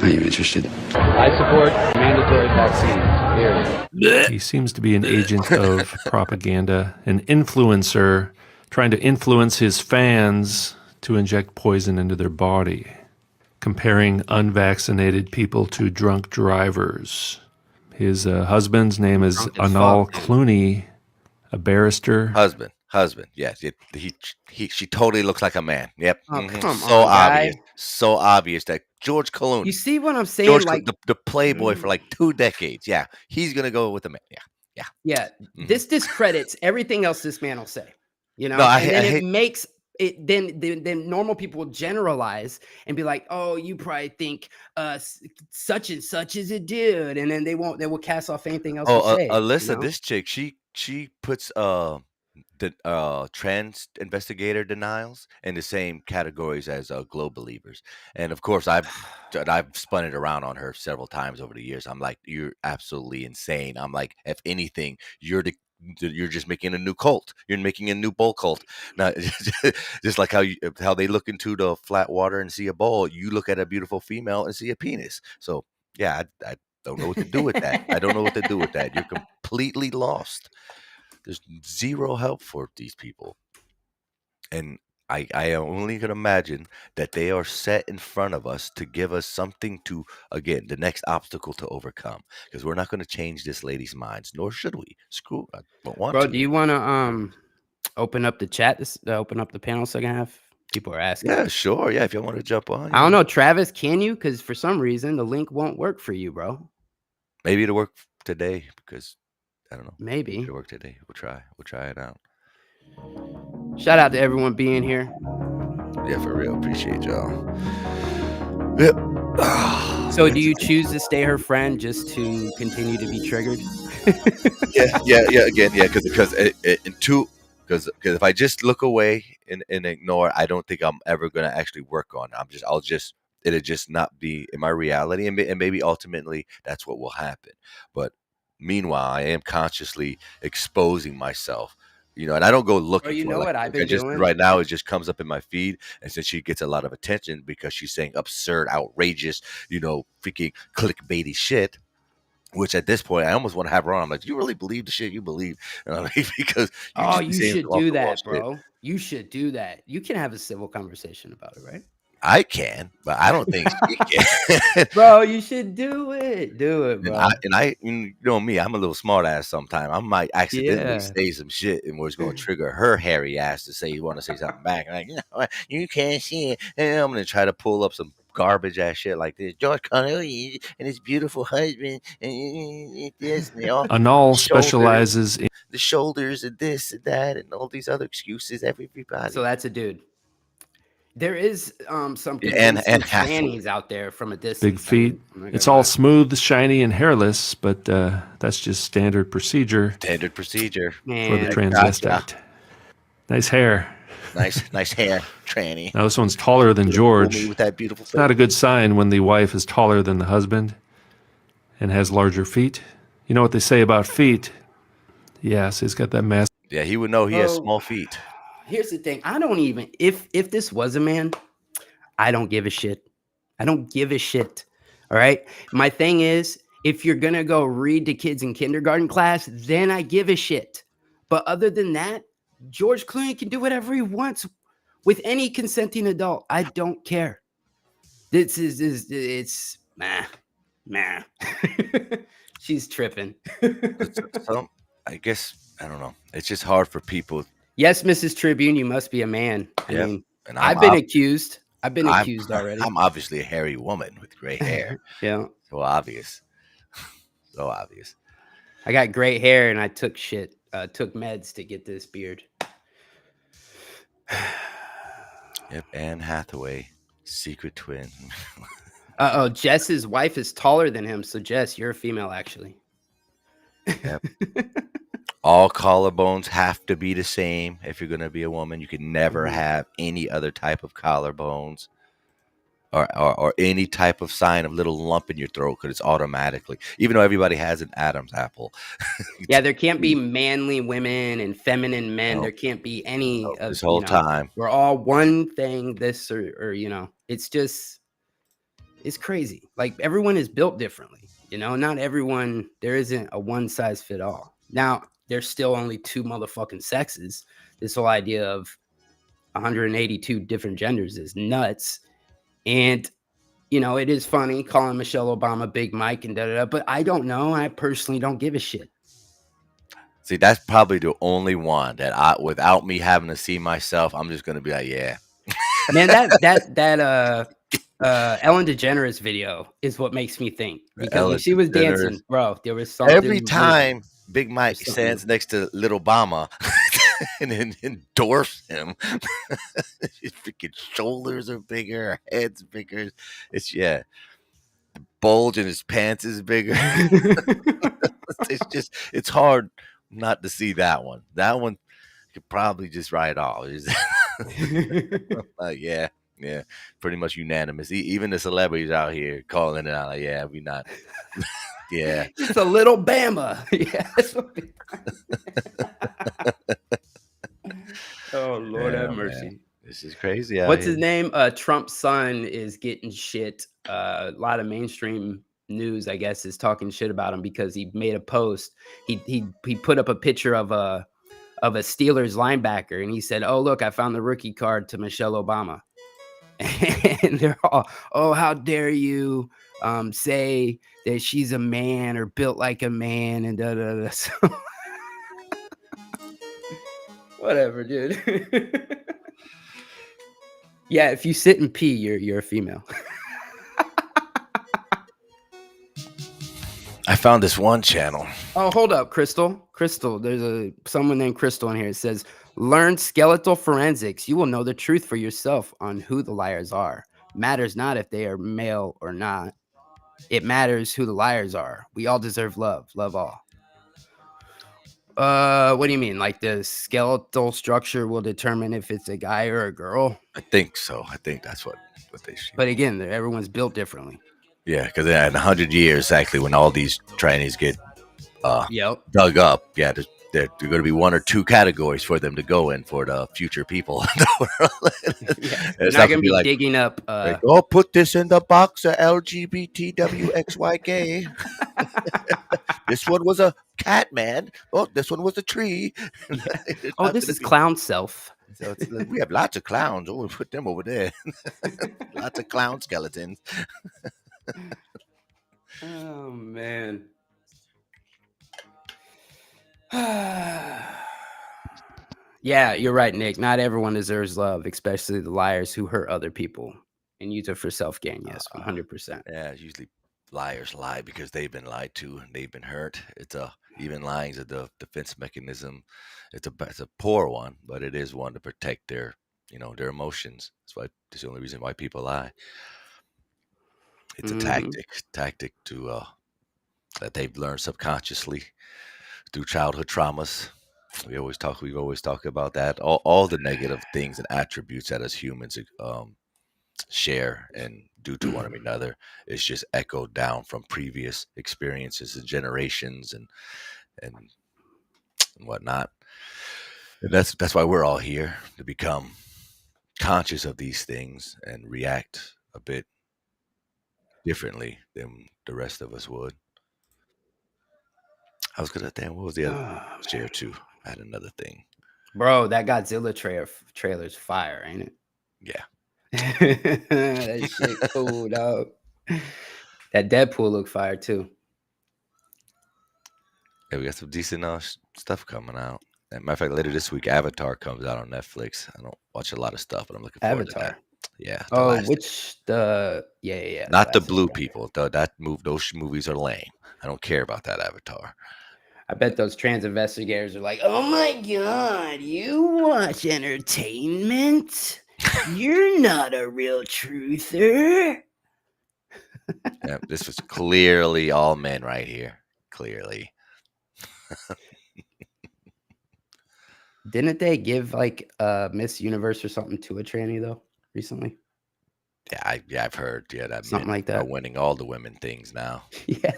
Are you interested? I support mandatory vaccines. Period. He seems to be an agent of propaganda, an influencer, trying to influence his fans to inject poison into their body, comparing unvaccinated people to drunk drivers. His husband's name is Drunk as Anal fuck, dude. Clooney, a barrister. Husband. Yes, she totally looks like a man. Yep. Oh, come So on, obvious. guy. So obvious that George Clooney, You see what I'm saying? George, Like, the Playboy for like 2 decades. Yeah, he's gonna go with a man. Yeah. yeah, this discredits everything else this man will say. You know, No, I and then hate. it makes it. Then normal people will generalize and be like, "Oh, you probably think such and such is a dude," and then they won't. They will cast off anything else you say. Alyssa, You know? this chick, she puts the trans investigator denials in the same categories as globe believers, and of course I've spun it around on her several times over the years. I'm like, you're absolutely insane. I'm like, if anything, you're just making a new cult. You're making a new bull cult. Now, just like how they look into the flat water and see a bowl, you look at a beautiful female and see a penis. So yeah, I don't know what to do with that. I don't know what to do with that. You're completely lost. There's zero help for these people. And I only can imagine that they are set in front of us to give us something to, again, the next obstacle to overcome. Because we're not going to change this lady's minds, nor should we. Screw, I don't want Bro, to. do you want to open up the chat? Open up the panel so I can have people are asking. Yeah, sure. Yeah, if you want to jump on. I don't know, Travis. Can you? Because for some reason the link won't work for you, bro. Maybe it'll work today because I don't know. Maybe it'll work today. We'll try it out. Shout out to everyone being here. Yeah, for real. Appreciate y'all. Yeah. So do you choose to stay her friend just to continue to be triggered? yeah. Again, yeah, because if I just look away and ignore, I don't think I'm ever going to actually work on it. It'll just not be in my reality, and maybe ultimately that's what will happen. But meanwhile, I am consciously exposing myself. And I don't go looking you for know it. what I've been doing? Right now, it just comes up in my feed. And since she gets a lot of attention because she's saying absurd, outrageous, freaking clickbaity shit, which at this point, I almost want to have her on. I'm like, do you really believe the shit you believe? Because you should do that, bro. You should do that. You can have a civil conversation about it, right? I can, but I don't think she can. Bro, you should do it. Do it, bro. And I you know me, I'm a little smart ass sometimes. I might accidentally say some shit and it's going to trigger her hairy ass to say you want to say something back. Like, you can't see it. And I'm going to try to pull up some garbage ass shit like this. George Clooney and his beautiful husband and this and Anal specializes in the shoulders and this and that and all these other excuses. Everybody. So that's a dude. There is some and trannies out there from a distance. Big feet. It's all smooth, shiny, and hairless, but that's just standard procedure. Standard procedure for the transvestite. Nice hair. Nice hair, tranny. Now this one's taller than George. With that beautiful it's not a good sign when the wife is taller than the husband and has larger feet. You know what they say about feet? Yes, he's got that mass. Yeah, he would know he has small feet. Here's the thing. I don't even if this was a man, I don't give a shit. I don't give a shit. All right. My thing is, if you're gonna go read to kids in kindergarten class, then I give a shit. But other than that, George Clooney can do whatever he wants with any consenting adult. I don't care. It's nah. She's tripping. So, I guess I don't know. It's just hard for people. Yes, Mrs. Tribune, you must be a man. I mean, and I've been accused. I've been I'm accused already. I'm obviously a hairy woman with gray hair. Yeah. So obvious. So obvious. I got gray hair and I took took meds to get this beard. Yep, Anne Hathaway, secret twin. Oh, Jess's wife is taller than him. So Jess, you're a female, actually. Yep. All collarbones have to be the same if you're going to be a woman. You can never Mhm. have any other type of collarbones or any type of sign of little lump in your throat because it's automatically, even though everybody has an Adam's apple. Yeah, there can't be manly women and feminine men. No, There can't be any no, of, this whole time. we're all one thing, this or it's just, it's crazy. Like everyone is built differently, not everyone, there isn't a one size fit all. Now, there's still only two motherfucking sexes. This whole idea of 182 different genders is nuts. And it is funny calling Michelle Obama Big Mike and da da da, but I don't know. I personally don't give a shit. See, that's probably the only one that without me having to see myself, I'm just going to be like, yeah. Man, that Ellen DeGeneres video is what makes me think, because when Ellen she was DeGeneres. dancing, bro, there was something. Every time Big Mike something. stands next to Little Obama and endorse him, his freaking shoulders are bigger, her head's bigger. It's the bulge in his pants is bigger. It's hard not to see that one. That one could probably just write off. Yeah, pretty much unanimous. Even the celebrities out here calling it out. Like, yeah, we not. Yeah, it's a little Bama. Yeah. Oh Lord have mercy. Man. This is crazy. What's his name? Trump's son is getting shit. A lot of mainstream news, I guess, is talking shit about him because he made a post. He put up a picture of a Steelers linebacker, and he said, "Oh look, I found the rookie card to Michelle Obama." And they're all, "Oh, how dare you say that she's a man or built like a man?" And da da da. So, whatever, dude. Yeah, if you sit and pee, you're a female. I found this one channel. Oh, hold up, Crystal. Crystal, there's someone named Crystal in here. It says, "Learn skeletal forensics. You will know the truth for yourself on who the liars are. Matters not if they are male or not. It matters who the liars are. We all deserve love. Love all." What do you mean? Like the skeletal structure will determine if it's a guy or a girl? I think so. I think that's what they should. But again, everyone's built differently. Yeah, because in 100 years, actually, when all these trannies get dug up, yeah, there are going to be one or two categories for them to go in for the future people in the world. Yeah, they're not going to be like, digging up. Oh, put this in the box of LGBTWXYK. This one was a cat man. Oh, this one was a tree. Oh, this is clown self. So we have lots of clowns. Oh, we'll put them over there. Lots of clown skeletons. Oh, man. Yeah, you're right, Nick. Not everyone deserves love, especially the liars who hurt other people and use it for self-gain. Yes, 100%. Yeah, usually liars lie because they've been lied to and they've been hurt. Even lying is a defense mechanism. It's a poor one, but it is one to protect their emotions. That's the only reason why people lie. It's a tactic to that they've learned subconsciously through childhood traumas. We've always talked about that. All the negative things and attributes that as humans share and do to one another is just echoed down from previous experiences and generations and whatnot. And that's why we're all here, to become conscious of these things and react a bit differently than the rest of us would. I was gonna think, what was the other share too? I had another thing. Bro, that Godzilla trailer's fire, ain't it? Yeah. That shit cool, dog. That Deadpool looked fire too. Yeah, we got some decent stuff coming out. As a matter of fact, later this week, Avatar comes out on Netflix. I don't watch a lot of stuff, but I'm looking forward to that. Yeah, the Oh, last. which the yeah, the Not the last blue Airbender. people. Those movies are lame. I don't care about that Avatar. I bet those trans investigators are like, "Oh my god, you watch entertainment? You're not a real truther." Yeah, this was clearly all men right here. Clearly. Didn't they give like Miss Universe or something to a tranny though recently? I've heard. Yeah, that Something men like are that. winning all the women things now. Yeah.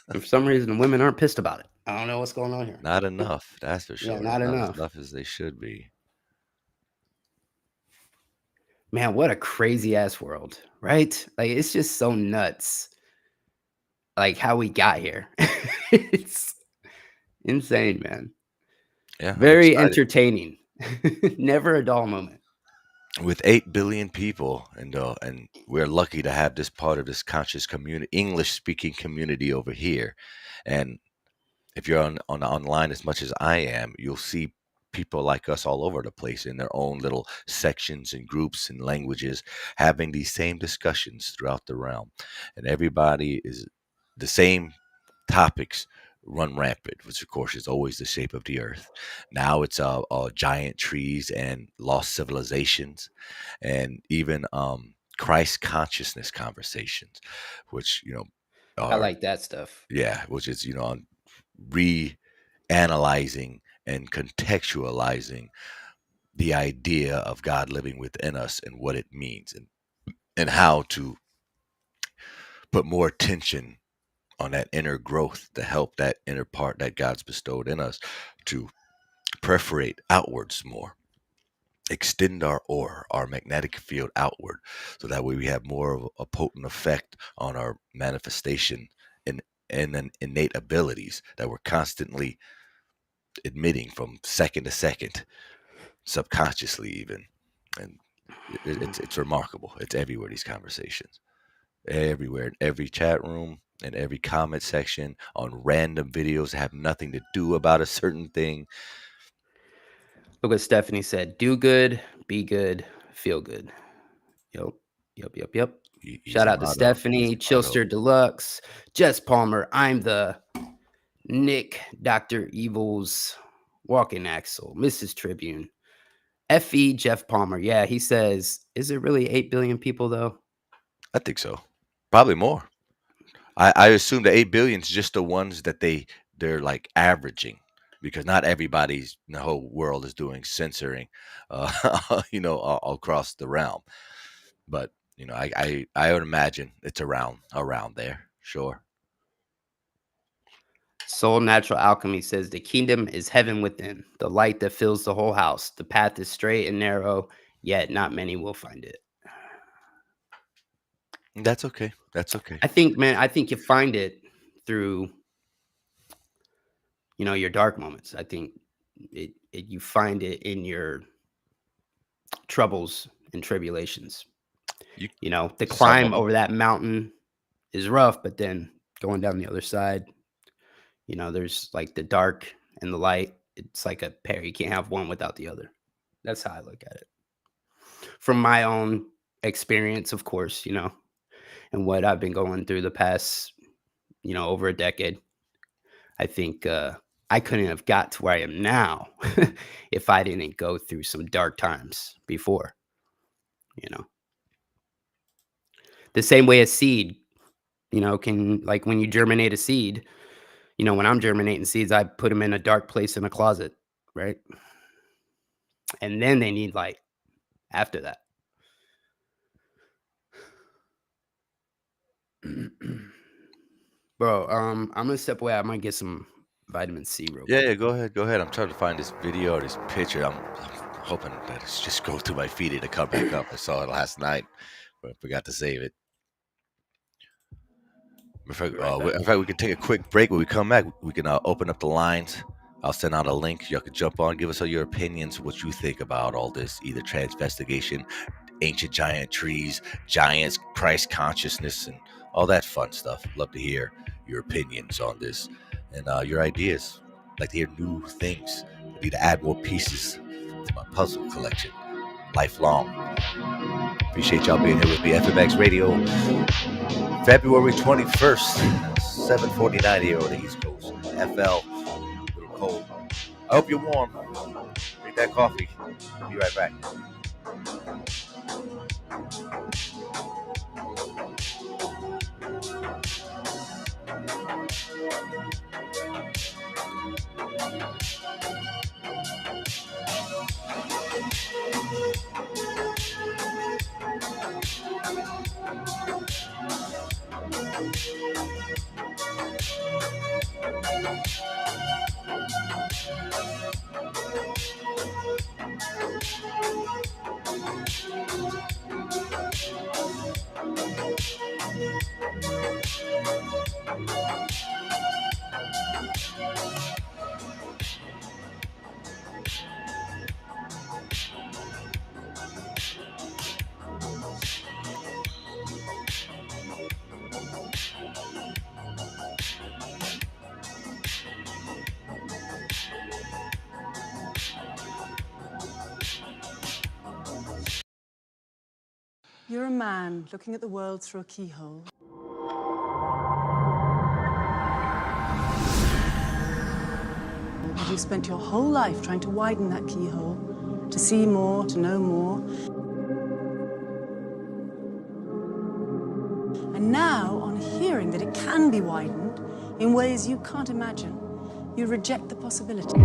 And for some reason, the women aren't pissed about it. I don't know what's going on here. Not enough, that's for Yeah, sure. not Not as enough. enough as they should be. Man, what a crazy ass world, right? Like it's just so nuts. Like how we got here. It's insane, man. Yeah, I'm Very excited. entertaining. Never a dull moment. With 8 billion people, and we're lucky to have this part of this conscious community, English speaking community over here. And if you're on online as much as I am, you'll see people like us all over the place in their own little sections and groups and languages having these same discussions throughout the realm. And everybody is the same topics run rampant, which of course is always the shape of the earth. Now it's giant trees and lost civilizations, and even Christ consciousness conversations, which I are, like that stuff. yeah, which is on reanalyzing and contextualizing the idea of God living within us and what it means, and how to put more attention on that inner growth to help that inner part that God's bestowed in us to perforate outwards more, extend our aura, our magnetic field outward, so that way we have more of a potent effect on our manifestation and an innate abilities that we're constantly admitting from second to second, subconsciously even. And it's remarkable. It's everywhere, these conversations. Everywhere, in every chat room, in every comment section, on random videos that have nothing to do about a certain thing. Look what Stephanie said. Do good, be good, feel good. Yep. Yep. Shout Easy out to motto. Stephanie, Easy motto. Chillster Deluxe, Jess Palmer. I'm the Nick, Dr. Evil's Walking Axle, Mrs. Tribune, FE Jeff Palmer. Yeah, he says, is it really 8 billion people though? I think so. Probably more. I assume the 8 billion is just the ones that they're like averaging, because not everybody's in the whole world is doing censoring, all across the realm. But I would imagine it's around there. Sure. Soul Natural Alchemy says the kingdom is heaven within, the light that fills the whole house. The path is straight and narrow, yet not many will find it. That's okay. That's okay. I think, man, I think you find it through, your dark moments. I think you find it in your troubles and tribulations. The Some of climb them. over that mountain is rough, but then going down the other side, there's like the dark and the light. It's like a pair. You can't have one without the other. That's how I look at it. From my own experience, of course, and what I've been going through the past, over a decade. I think I couldn't have got to where I am now if I didn't go through some dark times before. The same way a seed, can, like, when you germinate a seed, when I'm germinating seeds, I put them in a dark place in a closet, right? And then they need light after that. Bro, I'm gonna step away. I might get some vitamin C real quick. Yeah, go ahead. I'm trying to find this video or this picture. I'm hoping that it's just go through my feed to come back up. I saw it last night, but I forgot to save it. In fact, we can take a quick break. When we come back, we can open up the lines. I'll send out a link. Y'all can jump on, give us all your opinions, what you think about all this, either transvestigation, ancient giant trees, giants, Christ consciousness, and all that fun stuff. Love to hear your opinions on this and your ideas. Like to hear new things. I need to add more pieces to my puzzle collection. lifelong. Appreciate y'all being here with me. FMX Radio, February 21st, 7:49 here on the East Coast. FL, a little cold. I hope you're warm. Drink that coffee. Be right back. You're a man looking at the world through a keyhole. And you've spent your whole life trying to widen that keyhole, to see more, to know more. And now, on hearing that it can be widened in ways you can't imagine, you reject the possibility.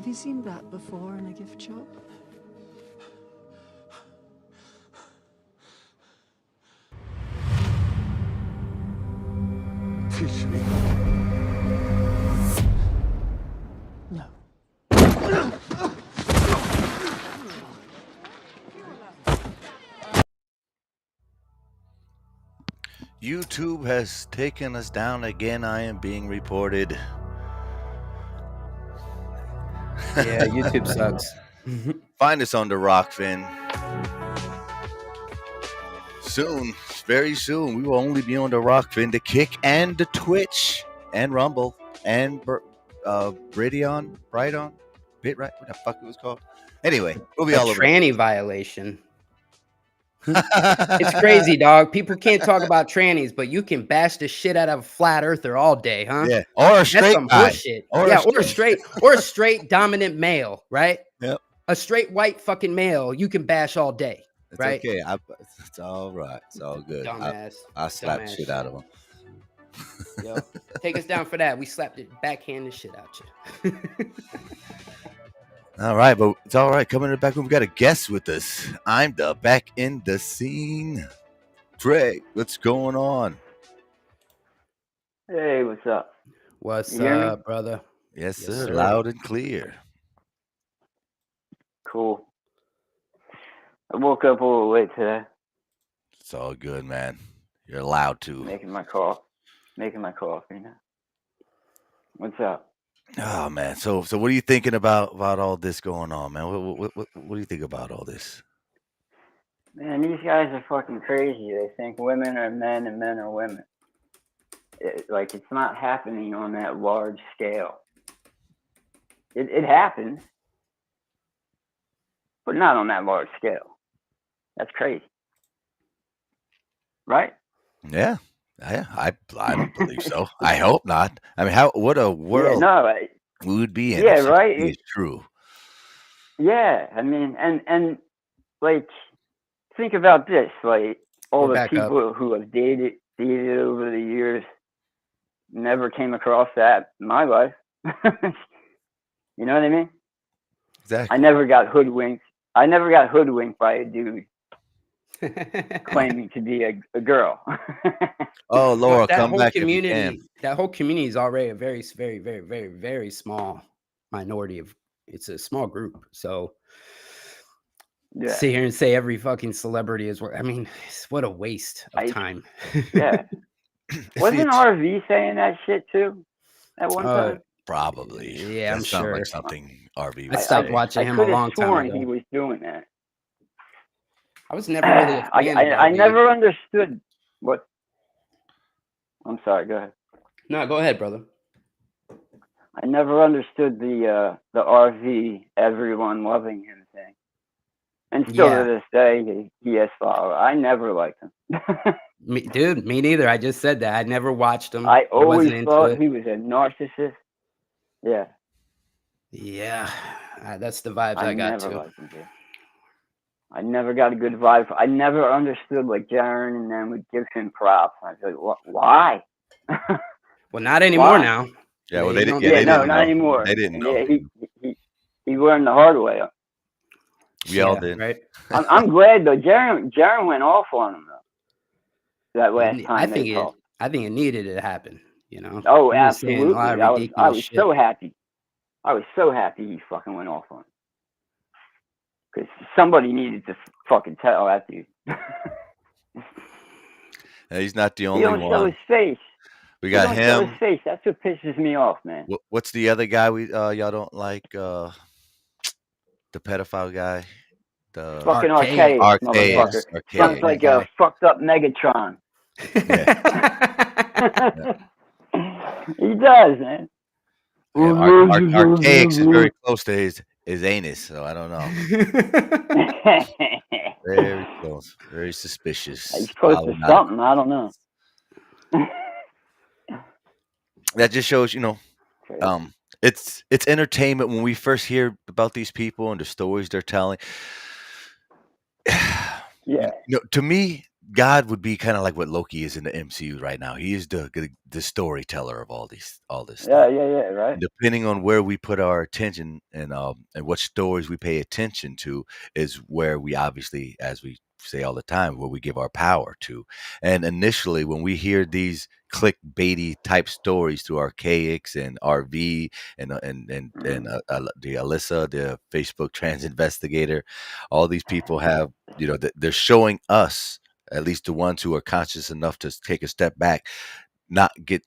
Have you seen that before in a gift shop? Teach me. YouTube has taken us down again. I am being reported. Yeah, YouTube sucks. Find us on the Rockfin. Soon, very soon, we will only be on the Rockfin, the Kick, and the Twitch, and Rumble, and Brighteon, Bitrite, what the fuck it was called. Anyway, we'll be A all over. tranny violation. It's crazy, dog. People can't talk about trannies, but you can bash the shit out of a flat earther all day, huh? Yeah, or a That's straight some guy. horseshit. Or Yeah, or a straight dominant male, right? Yep. A straight white fucking male, you can bash all day, It's right? okay. It's all right. It's all good. Dumbass. I slap the Dumbass shit out of him. Yo, take us down for that. We slapped it backhand the shit out you. All right, but it's all right. Coming to the back room, we got a guest with us. I'm the back in the scene. Trey, what's going on? Hey, what's up? What's You hear me? up, brother? Yes, Yes, sir. sir. Loud and clear. Cool. I woke up a little late today. It's all good, man. You're allowed to. Making my coffee, you know. What's up? Oh man. So what are you thinking about all this going on, man? What do you think about all this? Man, these guys are fucking crazy. They think women are men and men are women. It's not happening on that large scale. It happens, but not on that large scale. That's crazy. Right? Yeah. I don't believe so. I hope not. I mean, what a world we would be in. Yeah, if right. It's true. Yeah, I mean, and like, think about this. Like, all the people who have dated over the years never came across that in my life. You know what I mean? Exactly. I never got hoodwinked by a dude claiming to be a girl. Oh, Laura, come back community, if you can. That whole community is already a very, very, very, very, very small minority of. It's a small group, so sit here and say every fucking celebrity is. I mean, what a waste of time. Yeah. Wasn't RV saying that shit too at one time? Probably. Yeah, I'm that sounds sure. like something RV. I stopped watching him a long time ago. He was doing that. I was never really a fan of I RV. never understood what. I'm sorry. Go ahead. No, go ahead, brother. I never understood the RV everyone loving him thing, and still to this day he has followers. I never liked him. Me neither. I just said that. I never watched him. I always thought it. he was a narcissist. Yeah. Yeah, that's the vibes I got never too. liked him, dude. I never got a good vibe. I never understood like Jaren and them would give him props. I was like, why? Well, not anymore now. Yeah, well, they didn't. Yeah, they no, didn't not know. anymore. They didn't know. Yeah, he learned the hard way. We all did. Right. I'm glad though. Jaren went off on him though. That last time I think it needed to happen. You know. Oh, He was saying a absolutely. lot of I was ridiculous shit. so happy. I was so happy he fucking went off on him. Because somebody needed to fucking tell that dude. He's not the only He don't one. show his face. We got he don't him. Show his face. That's what pisses me off, man. What's the other guy y'all don't like? The pedophile guy. The fucking archaic motherfucker. Sounds like a fucked up Megatron. He does, man. Archaic is very close to his anus, so I don't know. Very close. Very suspicious. He's close to something. I don't know. That just shows, it's entertainment when we first hear about these people and the stories they're telling. Yeah. To me, God would be kind of like what Loki is in the MCU right now. He is the storyteller of all this Yeah, stuff. yeah, yeah, right. Depending on where we put our attention and what stories we pay attention to is where we obviously, as we say all the time, where we give our power to. And initially, when we hear these clickbaity type stories through Archaics and RV and the Alyssa, the Facebook trans investigator, all these people have, they're showing us, at least the ones who are conscious enough to take a step back, not get,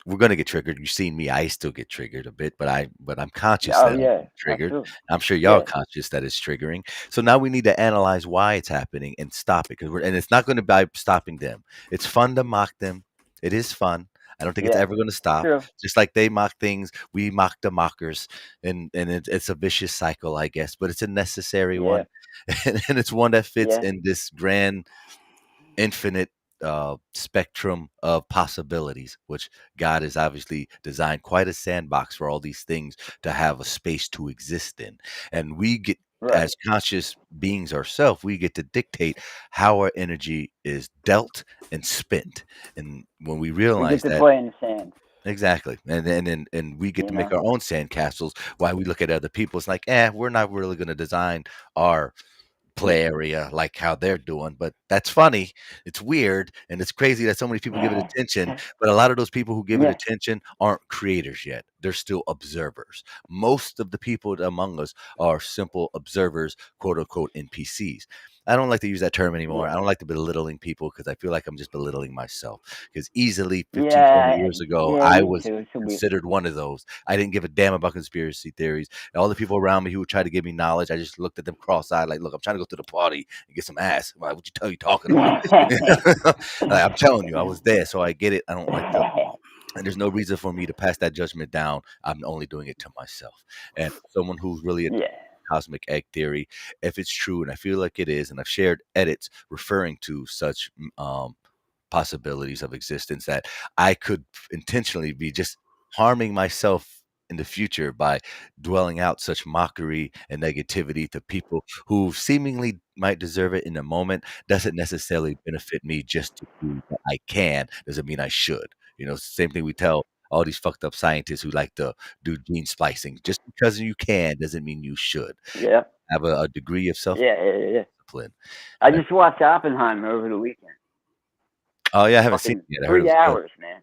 we're gonna get triggered. You've seen me; I still get triggered a bit, but I'm conscious Oh that I'm yeah, triggered. absolutely. I'm sure y'all Yeah, conscious that it's triggering. So now we need to analyze why it's happening and stop it, and it's not going to be stopping them. It's fun to mock them. It is fun. I don't think it's yeah, ever going to stop. true. Just like they mock things, we mock the mockers, and it's a vicious cycle, I guess. But it's a necessary Yeah, one, and it's one that fits yeah, in this grand infinite spectrum of possibilities, which God has obviously designed quite a sandbox for all these things to have a space to exist in. And we get, right. as conscious beings ourselves, we get to dictate how our energy is dealt and spent. And when we We get realize to that, play in the sand, exactly, and we get you to make know. our own sandcastles while we look at other people. It's like, we're not really going to design our play area like how they're doing, but that's funny. It's weird and it's crazy that so many people give it attention, but a lot of those people who give it Yeah, attention aren't creators yet. They're still observers. Most of the people among us are simple observers, quote unquote NPCs. I don't like to use that term anymore. yeah, I don't like to belittling people because I feel like I'm just belittling myself. Because easily 15, 20 yeah, years ago, yeah. I Me was too. It's a weird. considered one of those. I didn't give a damn about conspiracy theories. And all the people around me who would try to give me knowledge, I just looked at them cross-eyed, like, "Look, I'm trying to go to the party and get some ass. Why would you tell you talking about?" Like, I'm telling you, I was there, so I get it. I don't like to, and there's no reason for me to pass that judgment down. I'm only doing it to myself. And someone who's really a Yeah, cosmic egg theory, if it's true, and I feel like it is, and I've shared edits referring to such possibilities of existence, that I could intentionally be just harming myself in the future by dwelling out such mockery and negativity to people who seemingly might deserve it in the moment doesn't necessarily benefit me. Just to prove that I can doesn't mean I should. Same thing we tell all these fucked up scientists who like to do gene splicing. Just because you can doesn't mean you should. yeah, Have a degree of self yeah, yeah, yeah. discipline. I just watched Oppenheimer over the weekend. Oh yeah, I haven't seen Fucking it yet. I heard it three was good. hours, man.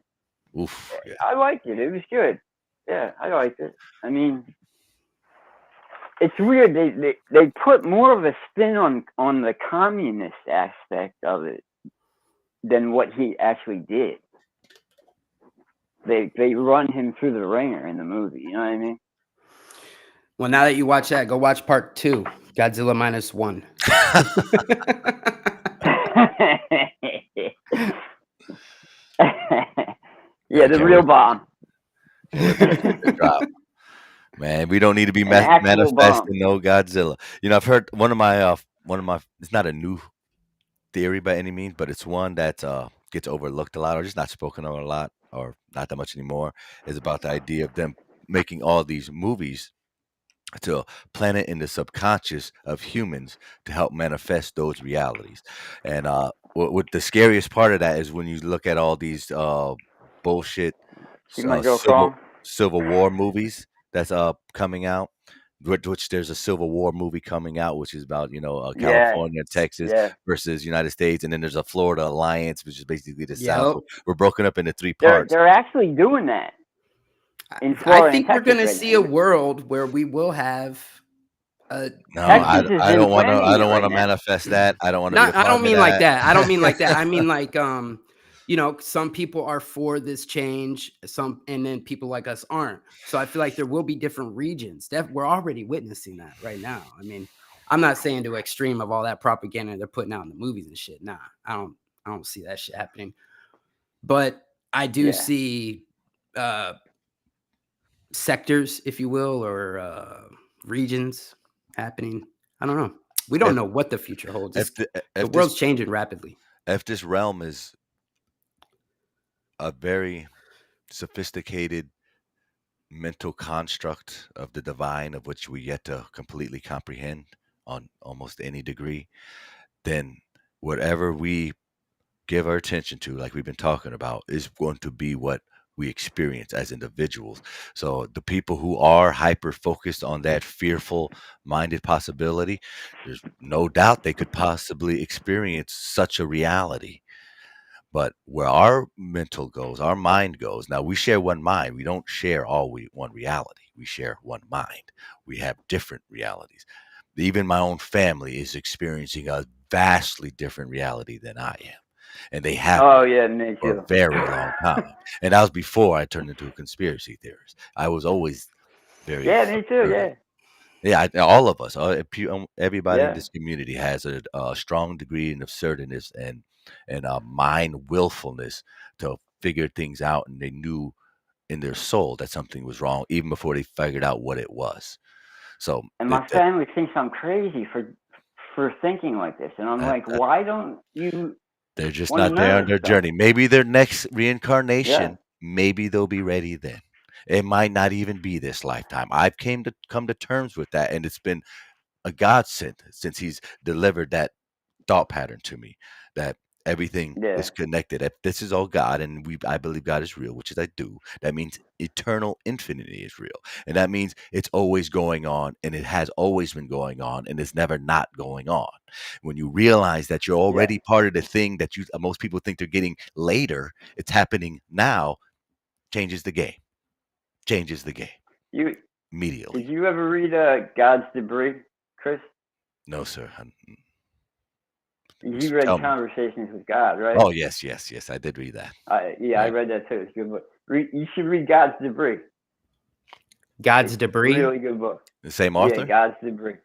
Oof. Yeah. I liked it. It was good. Yeah, I liked it. I mean, it's weird. They put more of a spin on the communist aspect of it than what he actually did. They run him through the ringer in the movie. You know what I mean? Well, now that you watch that, go watch part 2, Godzilla -1. Yeah, the real bomb. Can't wait for that shit to drop. Man, we don't need to be An actual bomb. manifesting no Godzilla. I've heard one of my. It's not a new theory by any means, but it's one that gets overlooked a lot, or just not spoken of a lot, or not that much anymore. Is about the idea of them making all these movies to plant it in the subconscious of humans to help manifest those realities. And what the scariest part of that is when you look at all these bullshit See my girl civil call? War movies that's coming out. Which there's a Civil War movie coming out, which is about Yeah, California, Texas yeah. versus United States, and then there's a Florida Alliance, which is basically the South. Yep. We're broken up into three They're parts. they're actually doing that in I Florida and think we're Texas gonna right see a now. world where we will have a No, Texas has I been don't want to. planning I it don't want right to now. manifest that. I don't want to be a Not I part don't of mean like that. that. I don't mean like that. I mean like, some people are for this change, and then people like us aren't. So I feel like there will be different regions. We're already witnessing that right now. I mean, I'm not saying to extreme of all that propaganda they're putting out in the movies and shit. Nah, I don't see that shit happening. But I do Yeah, see sectors, if you will, or regions happening. I don't know. We don't if know what the future holds. if the, The if this world's changing rapidly. if this realm is a very sophisticated mental construct of the divine, of which we yet to completely comprehend on almost any degree, then whatever we give our attention to, like we've been talking about, is going to be what we experience as individuals. So the people who are hyper focused on that fearful minded possibility, there's no doubt they could possibly experience such a reality. But where our mental goes, our mind goes, now we share one mind. We don't share one reality. We share one mind. We have different realities. Even my own family is experiencing a vastly different reality than I am. And they have Oh been yeah, me for a too. very long time. And that was before I turned into a conspiracy theorist. I was always very Yeah, me too. assertive. Yeah, Yeah, all of us, everybody in yeah. this community has a strong degree of assertiveness and a mind willfulness to figure things out, and they knew in their soul that something was wrong even before they figured out what it was. So And my family thinks I'm crazy for thinking like this, and I'm like, why don't you they're just want to not there on know their stuff? journey. Maybe their next Yeah, reincarnation, maybe they'll be ready then. It might not even be this lifetime. I've come to terms with that, and it's been a godsend since he's delivered that thought pattern to me, that everything yeah, is connected. If this is all God, and I believe God is real, which is I do, that means eternal infinity is real. And that means it's always going on, and it has always been going on, and it's never not going on. When you realize that you're yeah. already part of the thing that most people think they're getting later, it's happening now, changes the game. Changes the game You immediately. did you ever read God's Debris, Chris? No, sir. You read Tell me. Conversations with God, right? Oh, yes. I did read that. I read that too. It's a good book. You should read God's Debris. God's Debris? Really good book. The same Yeah, author? God's Debris.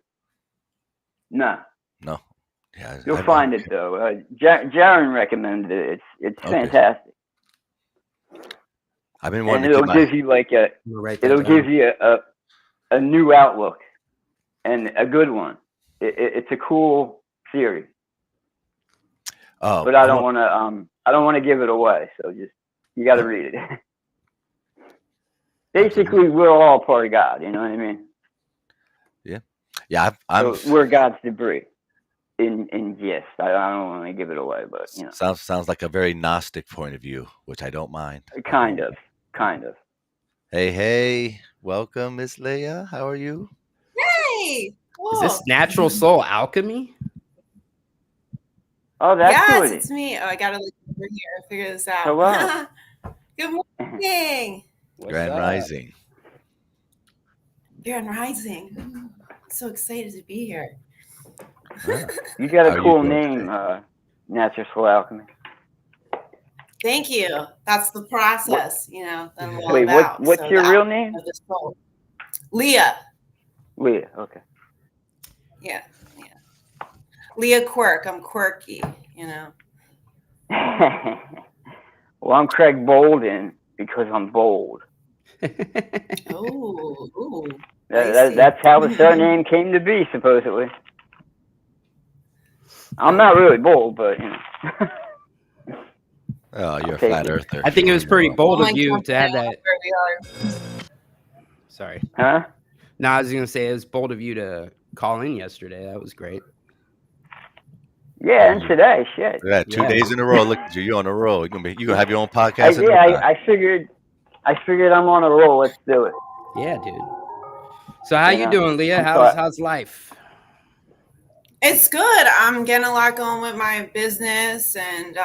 No. No. Yeah, You'll find it though. Jaron recommended it. It's fantastic. I've been And wanting to it'll get my. give you like it'll give you a new outlook and a good one. It's a cool theory. But I don't want to give it away. So just you got to read it. Basically, we're all part of God. You know what I mean? Yeah. So we're God's debris. In jest, I don't want to give it away, but you know, sounds like a very Gnostic point of view, which I don't mind. Kind of. Hey, welcome, Miss Leia. How are you? Hey, cool. Is this natural soul alchemy? Oh, that's yes, it's me. Oh, I gotta look over here. Figure this out. Hello. Good morning. Grand Rising. Grand Rising. I'm so excited to be here. You got a cool name, Natural Soul Alchemy. Thank you. That's the process, you know, that I'm all Wait, about. what's your real name? Leah. Leah, okay. Yeah. Leah Quirk. I'm quirky, you know. Well, I'm Craig Bolden because I'm bold. Ooh. That's how the surname came to be, supposedly. I'm not really bold, but you know. Oh, you're a flat earther. I think it was pretty bold of you to have that. Sorry. Huh? No, I was gonna say it was bold of you to call in yesterday. That was great. Yeah, and today, shit. Yeah, 2 days in a row. Look at you. You're on a roll. You're gonna have your own podcast. I figured I'm on a roll. Let's do it. Yeah, dude. So how you doing, Leah? How's life? It's good. I'm getting a lot going with my business, and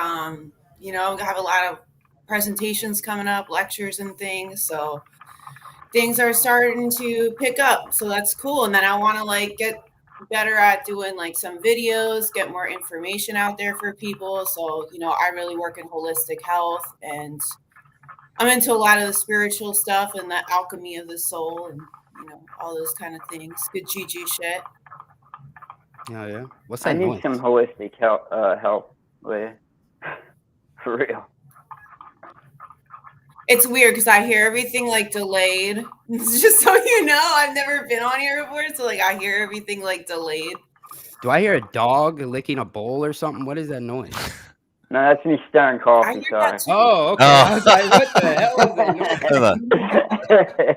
you know, I have a lot of presentations coming up, lectures and things. So things are starting to pick up. So that's cool. And then I want to like get better at doing like some videos, get more information out there for people. So, you know, I really work in holistic health, and I'm into a lot of the spiritual stuff and the alchemy of the soul and, you know, all those kind of things. Good juju shit. Oh, yeah. What's that I need noise? some holistic help, Leah. For real. It's weird because I hear everything like delayed. Just so you know, I've never been on here before, so like I hear everything like delayed. Do I hear a dog licking a bowl or something? What is that noise? No, that's me stirring coffee. Sorry. Oh, okay. I was like, what the hell is that noise?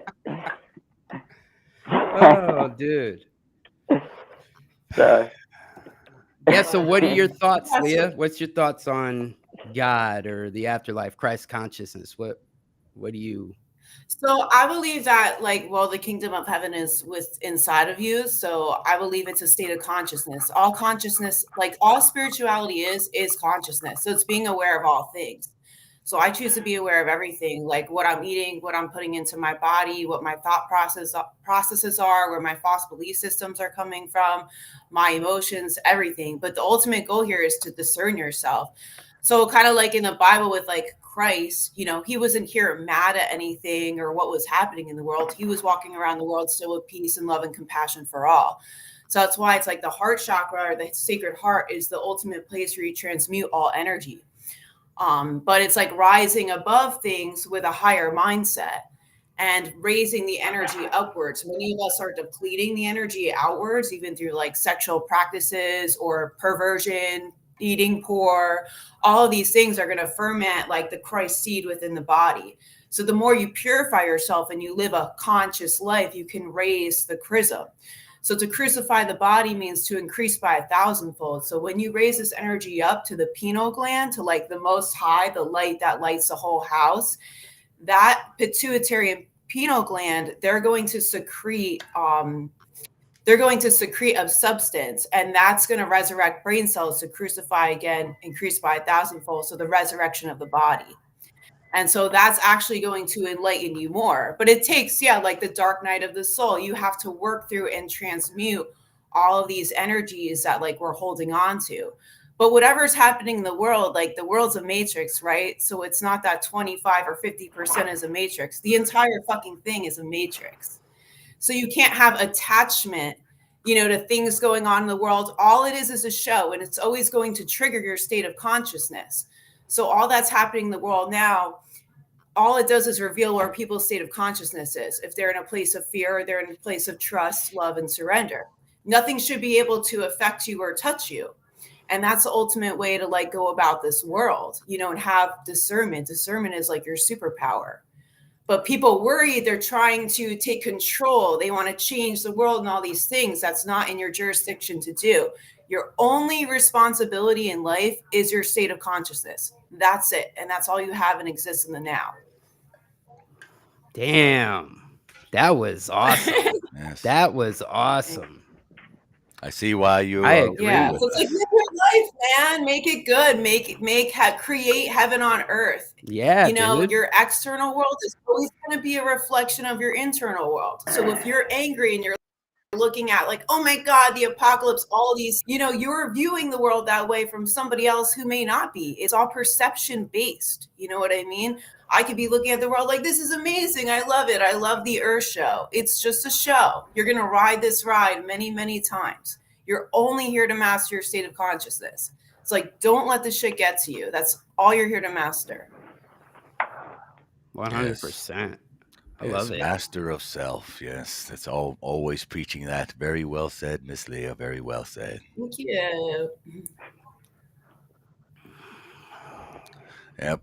Oh, dude. Sorry. Yeah, so what are your thoughts, Impressive. Leah? What's your thoughts on God or the afterlife, Christ consciousness? What do you So I believe that, like, well, the kingdom of heaven is with inside of you. So I believe it's a state of consciousness. All consciousness, like all spirituality is consciousness. So it's being aware of all things. So I choose to be aware of everything, like what I'm eating, what I'm putting into my body, what my thought processes are, where my false belief systems are coming from, my emotions, everything. But the ultimate goal here is to discern yourself. So kind of like in the Bible with like Christ, you know, he wasn't here mad at anything or what was happening in the world. He was walking around the world still with peace and love and compassion for all. So that's why it's like the heart chakra or the sacred heart is the ultimate place where you transmute all energy. But it's like rising above things with a higher mindset and raising the energy upwards. Many of us are depleting the energy outwards, even through like sexual practices or perversion, eating poor. All of these things are going to ferment like the Christ seed within the body. So the more you purify yourself and you live a conscious life, you can raise the chrism. So to crucify the body means to increase by 1,000-fold. So when you raise this energy up to the pineal gland, to like the most high, the light that lights the whole house, that pituitary and pineal gland, they're going to secrete a substance, and that's going to resurrect brain cells to crucify again, increase by 1,000-fold. So the resurrection of the body. And so that's actually going to enlighten you more. But it takes, yeah, like the dark night of the soul. You have to work through and transmute all of these energies that like we're holding on to. But whatever's happening in the world, like the world's a matrix, right? So it's not that 25 or 50% is a matrix. The entire fucking thing is a matrix. So you can't have attachment, you know, to things going on in the world. All it is a show, and it's always going to trigger your state of consciousness. So all that's happening in the world now, all it does is reveal where people's state of consciousness is. If they're in a place of fear or they're in a place of trust, love, and surrender. Nothing should be able to affect you or touch you. And that's the ultimate way to like go about this world, you know, and have discernment. Discernment is like your superpower. But people worry they're trying to take control. They want to change the world and all these things. That's not in your jurisdiction to do. Your only responsibility in life is your state of consciousness. That's it. And that's all you have and exists in the now. Damn. That was awesome. Yes. That was awesome. I see why you I agree Yeah, with so it's that. like live your life, man. Make it good. Create heaven on earth. Yeah, You know, dude. your external world is always going to be a reflection of your internal world. So if you're angry and you're looking at like, oh my God, the apocalypse, all these, you know, you're viewing the world that way from somebody else who may not be. It's all perception based. You know what I mean? I could be looking at the world like, this is amazing. I love it. I love the Earth show. It's just a show. You're going to ride this ride many, many times. You're only here to master your state of consciousness. It's like, don't let the shit get to you. That's all you're here to master. 100%. I Yes, love it. master of self. Yes, that's always preaching that. Very well said, Miss Leah. Very well said. Thank you. Yep,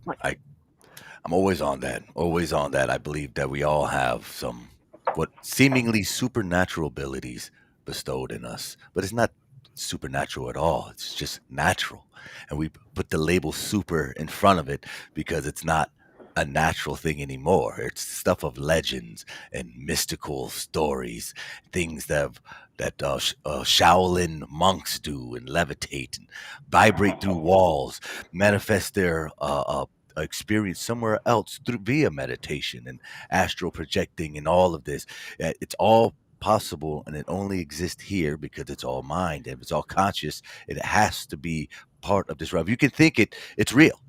I'm always on that. Always on that. I believe that we all have some what seemingly supernatural abilities bestowed in us, but it's not supernatural at all. It's just natural, and we put the label "super" in front of it because it's not a natural thing anymore. It's stuff of legends and mystical stories, things that Shaolin monks do and levitate and vibrate through walls, manifest their experience somewhere else through via meditation and astral projecting and all of this. It's all possible and it only exists here because it's all mind. If it's all conscious, it has to be part of this realm. You can think it's real.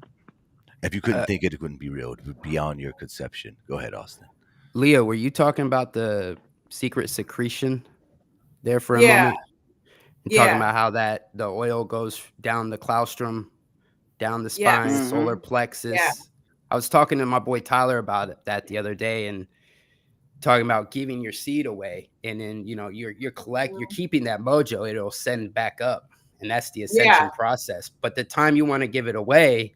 If you couldn't think it, it wouldn't be real. It would be beyond your conception. Go ahead, Austin. Leah, were you talking about the secret secretion there for a Yeah. moment? And talking Yeah. about how that the oil goes down the claustrum, down the Yes. spine, solar plexus. I was talking to my boy Tyler about that the other day and talking about giving your seed away. And then, you know, you're keeping that mojo, it'll send back up. And that's the ascension process. But the time you want to give it away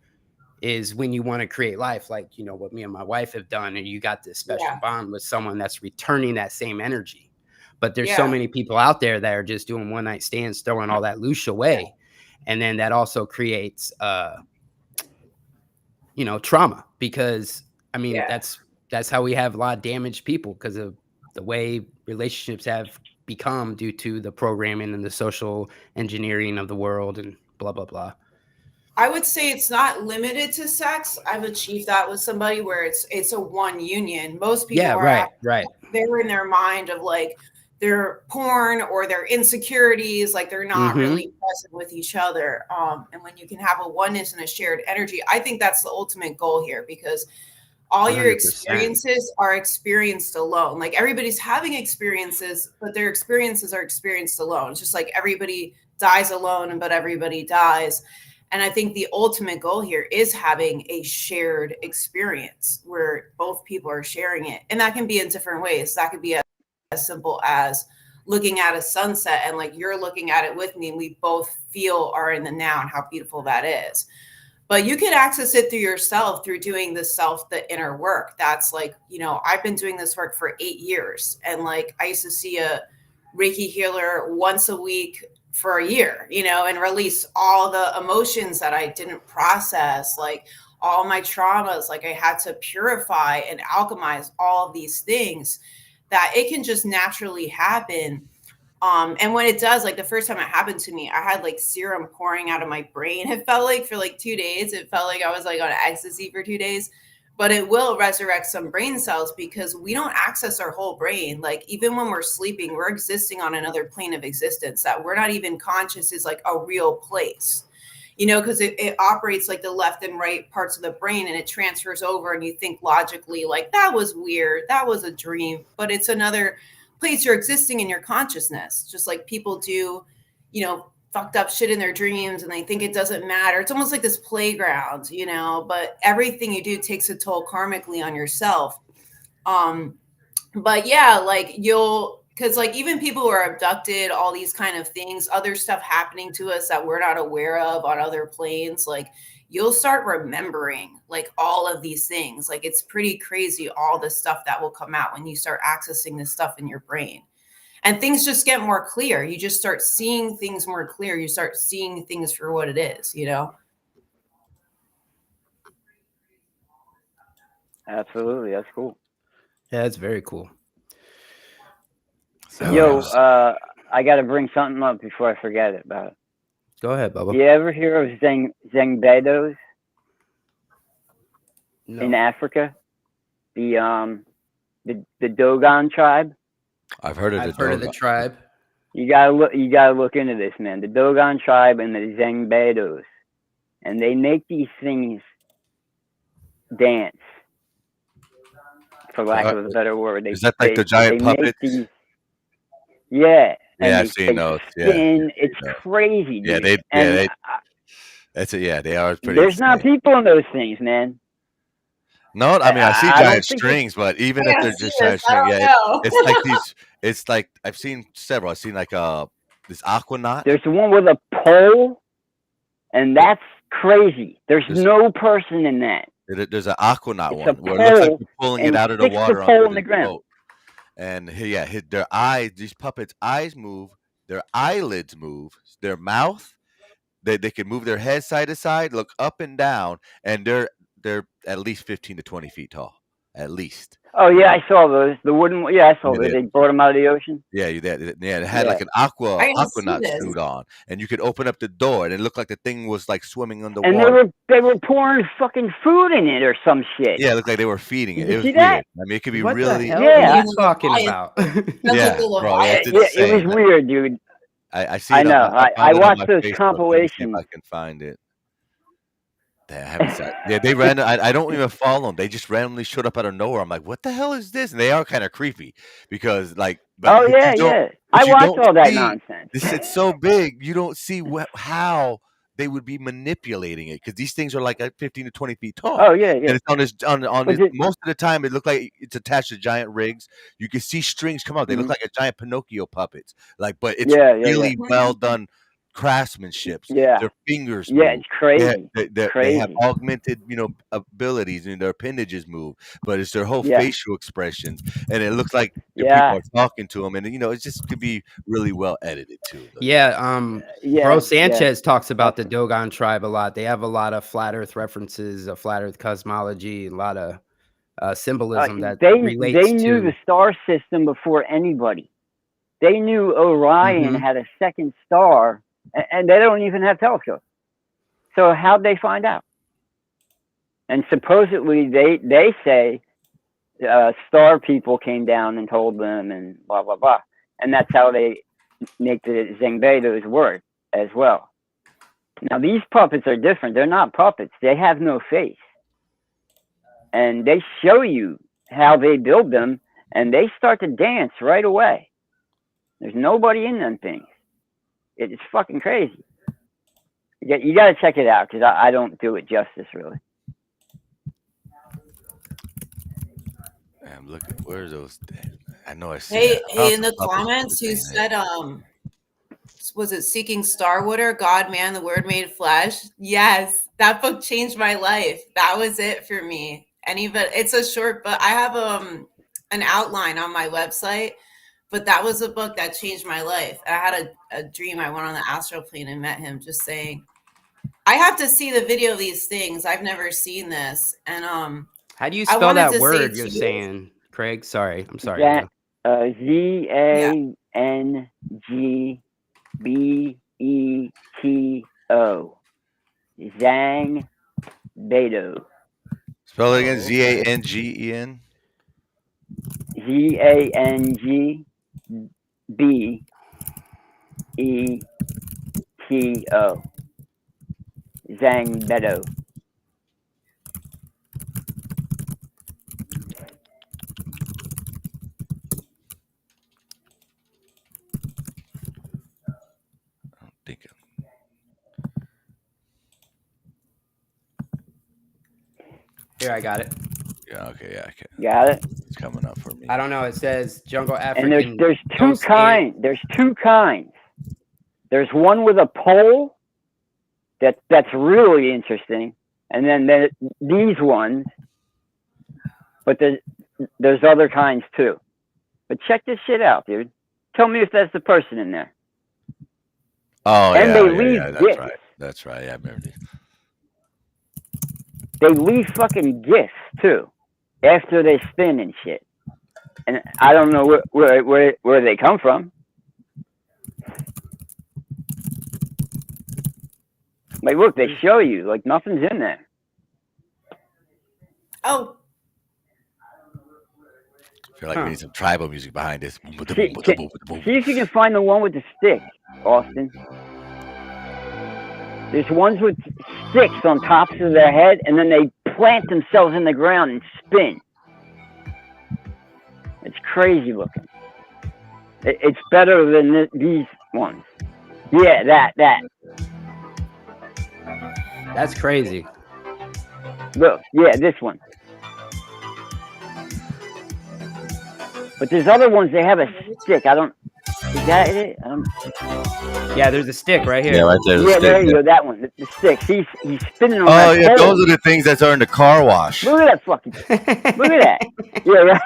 is when you want to create life, like, you know, what me and my wife have done. And you got this special bond with someone that's returning that same energy. But there's so many people out there that are just doing one night stands, throwing all that loose away. And then that also creates trauma, because I mean that's how we have a lot of damaged people, because of the way relationships have become due to the programming and the social engineering of the world and blah blah blah. I would say it's not limited to sex. I've achieved that with somebody where it's a one union. Most people are right. They're in their mind of like their porn or their insecurities, like they're not really present with each other. And when you can have a oneness and a shared energy, I think that's the ultimate goal here, because all your 100%. experiences are experienced alone. Like everybody's having experiences, but their experiences are experienced alone. It's just like everybody dies alone, but everybody dies. And I think the ultimate goal here is having a shared experience where both people are sharing it. And that can be in different ways. That could be as simple as looking at a sunset and like you're looking at it with me and we both feel are in the now and how beautiful that is. But you can access it through yourself through doing the inner work. That's like, I've been doing this work for 8 years. And like, I used to see a Reiki healer once a week for a year, and release all the emotions that I didn't process, like all my traumas. Like I had to purify and alchemize all of these things that it can just naturally happen. And when it does, like the first time it happened to me, I had like serum pouring out of my brain. It felt like for like 2 days, it felt like I was like on ecstasy for 2 days, but it will resurrect some brain cells because we don't access our whole brain. Like even when we're sleeping, we're existing on another plane of existence that we're not even conscious is like a real place, because it operates like the left and right parts of the brain and it transfers over and you think logically like that was weird. That was a dream, but it's another place you're existing in your consciousness, just like people do, fucked up shit in their dreams and they think it doesn't matter. It's almost like this playground, but everything you do takes a toll karmically on yourself. But yeah, like because like even people who are abducted, all these kind of things, other stuff happening to us that we're not aware of on other planes, like you'll start remembering like all of these things. Like it's pretty crazy, all the stuff that will come out when you start accessing this stuff in your brain. And things just get more clear. You just start seeing things more clear. You start seeing things for what it is, Absolutely. That's cool. Yeah, it's very cool. Yo, I got to bring something up before I forget it about it. Go ahead, Bubba. You ever hear of Zengbedos in Africa? The Dogon tribe? I've heard of the tribe. You gotta look into this, man. The Dogon tribe and the Zengbedos, and they make these things dance, for lack of a better word. Is that like the giant puppets? Yeah. Yeah, I've seen those. Yeah, it's crazy. Dude. Yeah, they are pretty. There's not people in those things, man. No, I mean I see giant strings, but even if they're just giant strings, it's like these. It's like I've seen several. I've seen like this aquanaut. There's the one with a pole, and that's crazy. There's no person in that. There's an aquanaut one where it looks like you're pulling it out of the water on the ground. Boat. And their eyes, these puppets' eyes move, their eyelids move, their mouth. They can move their head side to side, look up and down, and they're at least 15 to 20 feet tall, at least. Oh yeah, I saw those. The wooden. Yeah, I saw those. They brought them out of the ocean. Yeah, it had like an aquanaut suit on, and you could open up the door, and it looked like the thing was like swimming underwater. And they were pouring fucking food in it or some shit. Yeah, it looked like they were feeding it. Did it was see weird. that? I mean, it could be what really. The hell are you talking about? Yeah, bro, it was weird, dude. I see. I know. I watched those compilations. If I can find it. I haven't said. Yeah, they I don't even follow them. They just randomly showed up out of nowhere. I'm like, what the hell is this? And they are kind of creepy because, like, I watched all that nonsense. It's so big, you don't see how they would be manipulating it because these things are like 15 to 20 feet tall. Oh yeah. And it's most of the time it looked like it's attached to giant rigs. You can see strings come out. They look like a giant Pinocchio puppets. Like, but it's really well done craftsmanships, Yeah. their fingers Yeah, move. it's crazy. They have Crazy. augmented, abilities, and their appendages move, but it's their whole Yeah. facial expressions, and it looks like the people Yeah. are talking to them, and it just could be really well edited too. Yeah, Bro Yeah. Sanchez talks about the Awesome. Dogon tribe a lot. They have a lot of flat Earth references, a flat Earth cosmology, a lot of symbolism that They relates knew the to. star system before anybody. They knew Orion Mhm. had a second star, and they don't even have telescopes. So how'd they find out? And supposedly they say star people came down and told them, and blah blah blah, and that's how they make the Zengbedos work as well. Now these puppets are different. They're not puppets. They have no face, and they show you how they build them, and they start to dance right away. There's nobody in them things. It's fucking crazy. You got to check it out because I don't do it justice really. I'm looking. Where are those? I know I see Hey, that. in the comments, who said, was it Seeking Starwater, God, Man, the Word Made Flesh? Yes, that book changed my life. That was it for me. It's a short book. I have an outline on my website, but that was a book that changed my life. I had a dream. I went on the astral plane and met him, just saying, I have to see the video of these things. I've never seen this. And How do you I spell wanted that to say word to you're you, saying, Craig? Sorry. I'm sorry. That Zangbeto. Zang Beto. Spell it again. Zangen. Zangbeto. Zangbeto. I don't think. Here, I got it. Yeah. Okay. Yeah. I can. Got it. It's coming up for me. I don't know. It says jungle And African. there's two kinds. There's two kinds. There's one with a pole that's really interesting, and then these ones. But there's other kinds too. But check this shit out, dude. Tell me if that's the person in there. Oh and yeah, they yeah, leave yeah. That's gifts. right. That's right. Yeah, I remember this. They leave fucking gifts too after they spin and shit. And I don't know where they come from. Like, look, they show you like nothing's in there. Oh, I feel like we need some tribal music behind this. See if you can find the one with the stick, Austin. There's ones with sticks on tops of their head, and then they plant themselves in the ground and spin. It's crazy looking. It's better than these ones. Yeah, that. That's crazy. Look, yeah, this one. But there's other ones, they have a stick. Is that it? Yeah, there's a stick right here. Yeah, right there. Yeah, there you go, that one. The stick. He's spinning on that. Oh, yeah, pole. those are the things that are in the car wash. Look at that fucking. Look at that. Yeah, right.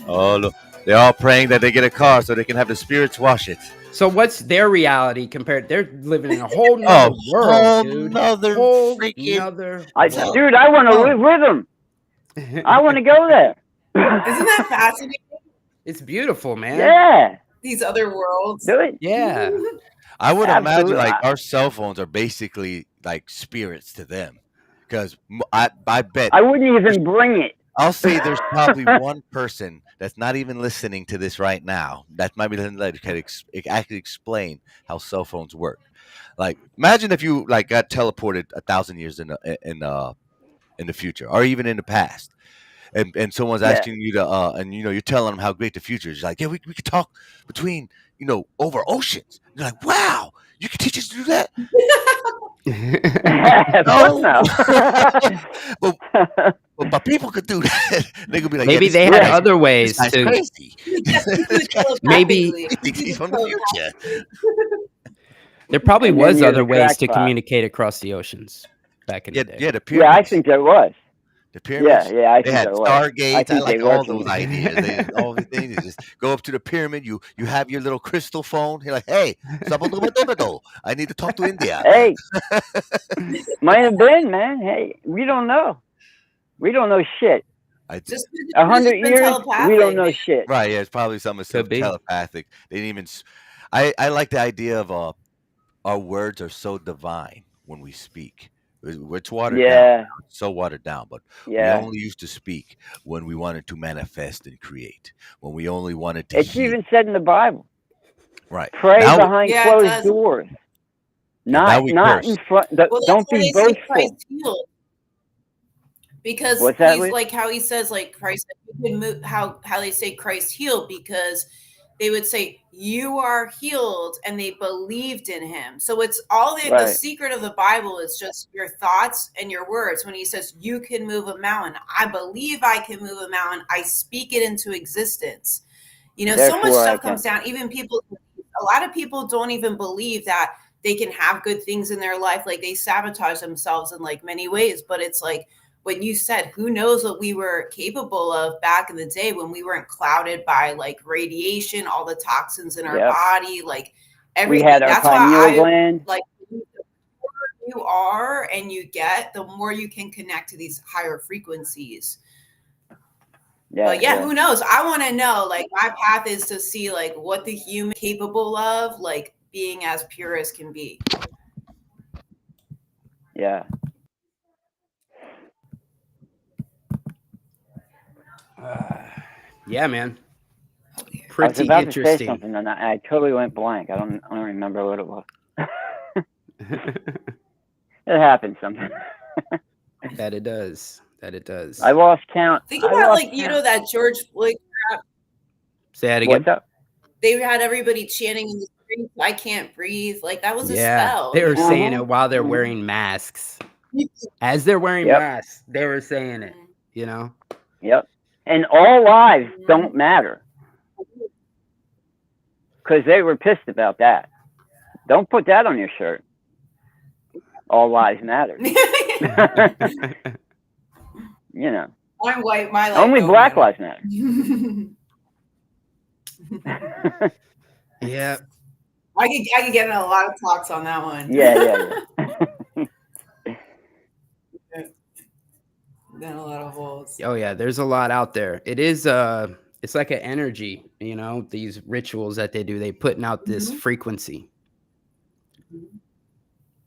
Oh, look. They're all praying that they get a car so they can have the spirits wash it. So what's their reality compared? They're living in a whole nother world, dude. Nother whole freaking nother Dude, I want to live with them. I want to go there. isn't that fascinating? It's beautiful, man. Yeah. These other worlds. Do it. Yeah. I would imagine Absolutely. like our cell phones are basically like spirits to them, because I bet I wouldn't even bring it. I'll say there's probably one person that's not even listening to this right now that might be listening that can actually explain how cell phones work. Like, imagine if you like got teleported 1,000 years in the future, or even in the past, and someone's asking you to and you're telling them how great the future is. You're like, yeah, we could talk between over oceans. And you're like, wow, you can teach us to do that. No. But people could do that. They could be like, Maybe yeah, they had other ways this guy's to. crazy. Maybe He thinks he's from the future. there probably And then was you're other the ways to crackpot. communicate across the oceans back in the day. Yeah, the pyramids. Yeah, I think there was. The pyramids. Yeah, I They think had there was. stargates. I think they like were all those ideas. All the things. You just go up to the pyramid. You have your little crystal phone. You're like, hey, I need to talk to India. Hey, might have been, man. Hey, we don't know. We don't know shit. Just 100 years, we don't know shit. Right? Yeah, it's probably something telepathic. They didn't even. I like the idea of our words are so divine when we speak. It's watered down. It's so watered down, but we only used to speak when we wanted to manifest and create. When we only wanted to. It's even said in the Bible. Right. Pray behind closed doors. Not in front. Don't be boastful. Because What's that, he's like how he says like Christ you can move how they say Christ healed because they would say you are healed and they believed in him. So it's all the secret of the Bible is just your thoughts and your words. When he says you can move a mountain, I believe I can move a mountain. I speak it into existence. You know, so much stuff comes down. Even a lot of people don't even believe that they can have good things in their life. Like they sabotage themselves in like many ways, but it's like, when you said, who knows what we were capable of back in the day when we weren't clouded by like radiation, all the toxins in our body, like everything. We had our That's pineal why gland. like the more you are and you get, the more you can connect to these higher frequencies. But who knows? I want to know, like my path is to see like what the human capable of, like being as pure as can be. Yeah. Yeah, man. I Pretty was about interesting. to say something and I totally went blank. I don't remember what it was. It happens sometimes. That it does. I lost count. Think about like you know that George Floyd crap. Say that again. What's up? They had everybody chanting in the streets, I can't breathe. Like that was a spell. They were saying it while they're wearing masks. As they're wearing masks, they were saying it, you know? Yep. And all lives don't matter. Because they were pissed about that. Don't put that on your shirt. All lives matter. You know. I'm white, my life only black lives matter. Yeah. I could get in a lot of talks on that one. Yeah. Then a lot of holes. Oh yeah, there's a lot out there. It is it's like an energy, you know, these rituals that they do. They putting out this frequency.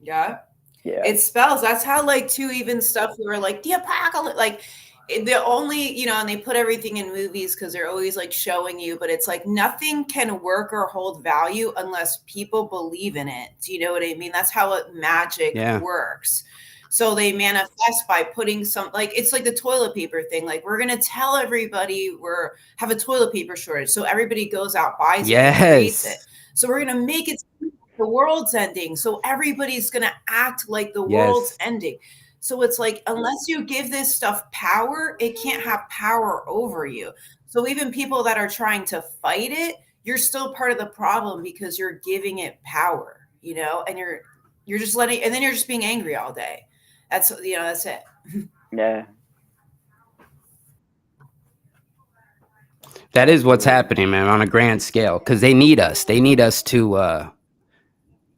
Yeah. It spells. That's how like too even stuff we were like the apocalypse, like the only, you know, and they put everything in movies because they're always like showing you, but it's like nothing can work or hold value unless people believe in it. Do you know what I mean? That's how magic works. So they manifest by putting some, like, it's like the toilet paper thing. Like, we're going to tell everybody have a toilet paper shortage. So everybody goes out, buys it, and creates it. So we're going to make it the world's ending. So everybody's going to act like the world's ending. So it's like, unless you give this stuff power, it can't have power over you. So even people that are trying to fight it, you're still part of the problem because you're giving it power, you know, and you're just letting, and then you're just being angry all day. That's, you know, that's it. Yeah. That is what's happening, man, on a grand scale, because they need us. They need us to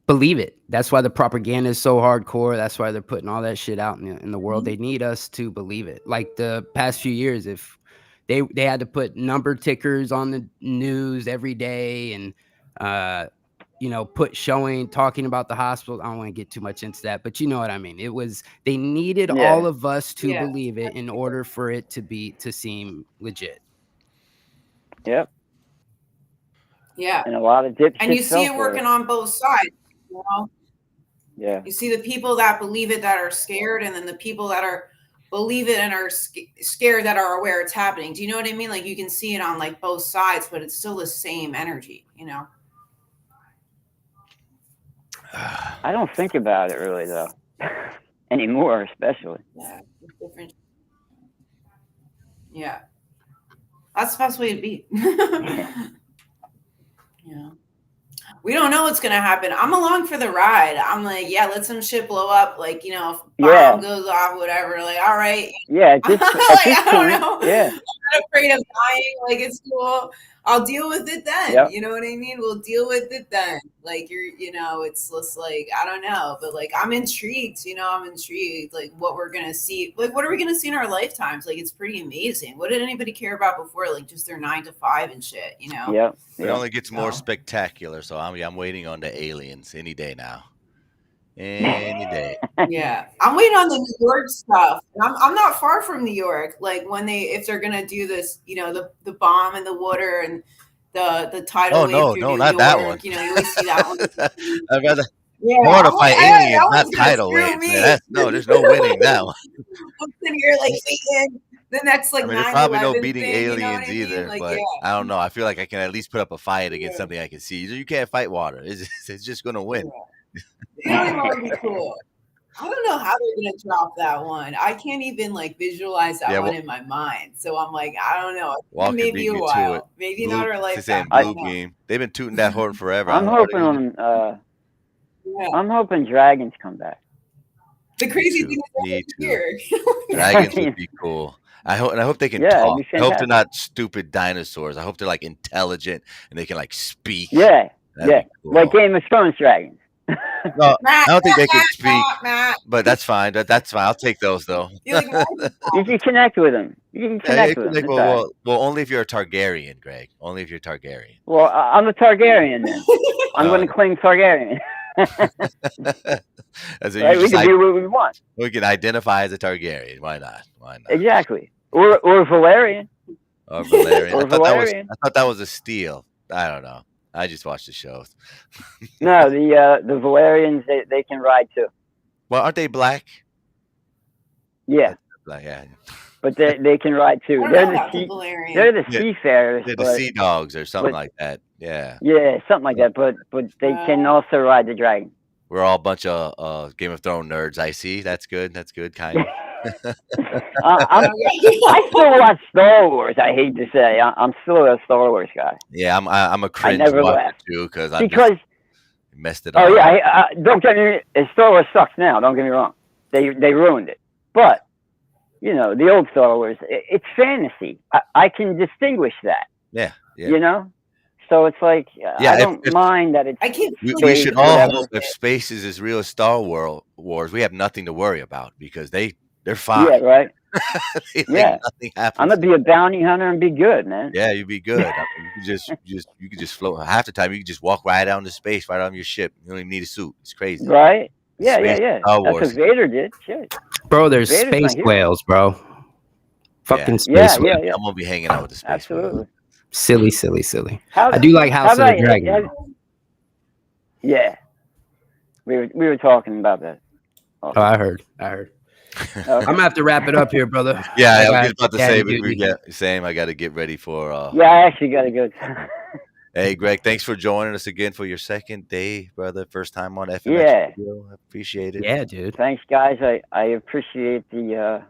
believe it. That's why the propaganda is so hardcore. That's why they're putting all that shit out in the world. They need us to believe it. Like the past few years, if they had to put number tickers on the news every day and you know, talking about the hospital. I don't want to get too much into that, but you know what I mean. They needed all of us to believe it in order for it to seem legit. Yep. Yeah. And a lot of dipshits. And you see it working on both sides, you know? Yeah. You see the people that believe it that are scared, and then the people that believe it and are scared that are aware it's happening. Do you know what I mean? Like you can see it on like both sides, but it's still the same energy, you know? I don't think about it really though anymore, especially. Yeah, it's different. Yeah, that's the best way to be. Yeah. We don't know what's gonna happen. I'm along for the ride. I'm like, yeah, let some shit blow up. Like, you know, if bomb goes off, whatever. Like, all right. Yeah, at this, like, I don't know. yeah. I'm not afraid of dying. Like, it's cool. I'll deal with it then. Yep. You know what I mean? We'll deal with it then. Like, you know, it's just like, I don't know. But like, I'm intrigued, you know, like what we're going to see. Like, what are we going to see in our lifetimes? Like, it's pretty amazing. What did anybody care about before? Like, just their 9 to 5 and shit, you know? Yep. It only gets more spectacular. So I'm waiting on the aliens any day now. Any day. Yeah, I'm waiting on the New York stuff. I'm not far from New York. Like if they're gonna do this, you know, the bomb in the water and the tidal wave through New not York. that one. You know, you always see that one. I'd rather. Yeah, I want to fight aliens, that not one's gonna tidal screw waves. me. Man. There's no winning that one. I'm sitting here like waiting the next like There's probably no 9/11 beating thing, aliens you know what I mean? either. Like, but I don't know. I feel like I can at least put up a fight against something I can see. You can't fight water. It's just gonna win. Yeah. That would be cool. I don't know how they're gonna drop that one. I can't even like visualize that one in my mind. So I'm like, I don't know. Maybe a while. Maybe not our lifetime. Blue beam. They've been tooting that horn forever. I'm hoping I'm hoping dragons come back. The crazy thing is here. Dragons would be cool. I hope they can talk. I hope they're not stupid dinosaurs. I hope they're like intelligent and they can like speak. Yeah. That'd be cool. Like Game of Thrones dragons. No, I don't think they can speak, but that's fine. That's fine. I'll take those though. You can connect with them. You can connect with them. Well, only if you're a Targaryen, Greg. Only if you're Targaryen. Well, I'm a Targaryen then. I'm going to claim Targaryen. Right, we can do what we want. We can identify as a Targaryen. Why not? Why not? Exactly. Or Valerian. Or Valerian. Or Valerian. I thought that was a steal. I don't know. I just watched the shows. No, the Valerians they can ride too. Well, aren't they black? Yeah. Black, yeah. But they can ride too. They're the seafarers. They're the sea dogs or something like that. Yeah. Yeah, something like that. But they can also ride the dragon. We're all a bunch of Game of Thrones nerds. I see. That's good. That's good. Kind of. I still watch Star Wars. I hate to say, I'm still a Star Wars guy. Yeah, I'm a cringe watcher too because messed it up. Oh yeah, don't get me. Star Wars sucks now. Don't get me wrong. They ruined it. But you know, the old Star Wars, it's fantasy. I can distinguish that. Yeah. You know. So it's like I don't mind that it's. I can't. We should all hope if space is as real as Star Wars, we have nothing to worry about because they're fine. Yeah, right. Yeah, nothing happens. I'm gonna be a bounty hunter and be good, man. Yeah, you'd be good. I mean, you could just float. Half the time, you can just walk right out into space, right on your ship. You don't even need a suit. It's crazy. Right? Yeah, yeah. That's what Vader did. Shit. Bro, there's space whales, bro. Fucking space whales. I'm gonna be hanging out with the space. Absolutely. Silly. I do like House of the Dragon. Yeah. We were talking about that. Oh, I heard. Okay. I'm gonna have to wrap it up here, brother. Yeah, I was just about to say, same. I got to get ready for. Yeah, I actually got to go. Hey, Greg, thanks for joining us again for your second day, brother. First time on FMX. Yeah. Radio. I appreciate it. Yeah, dude. Thanks, guys. I appreciate the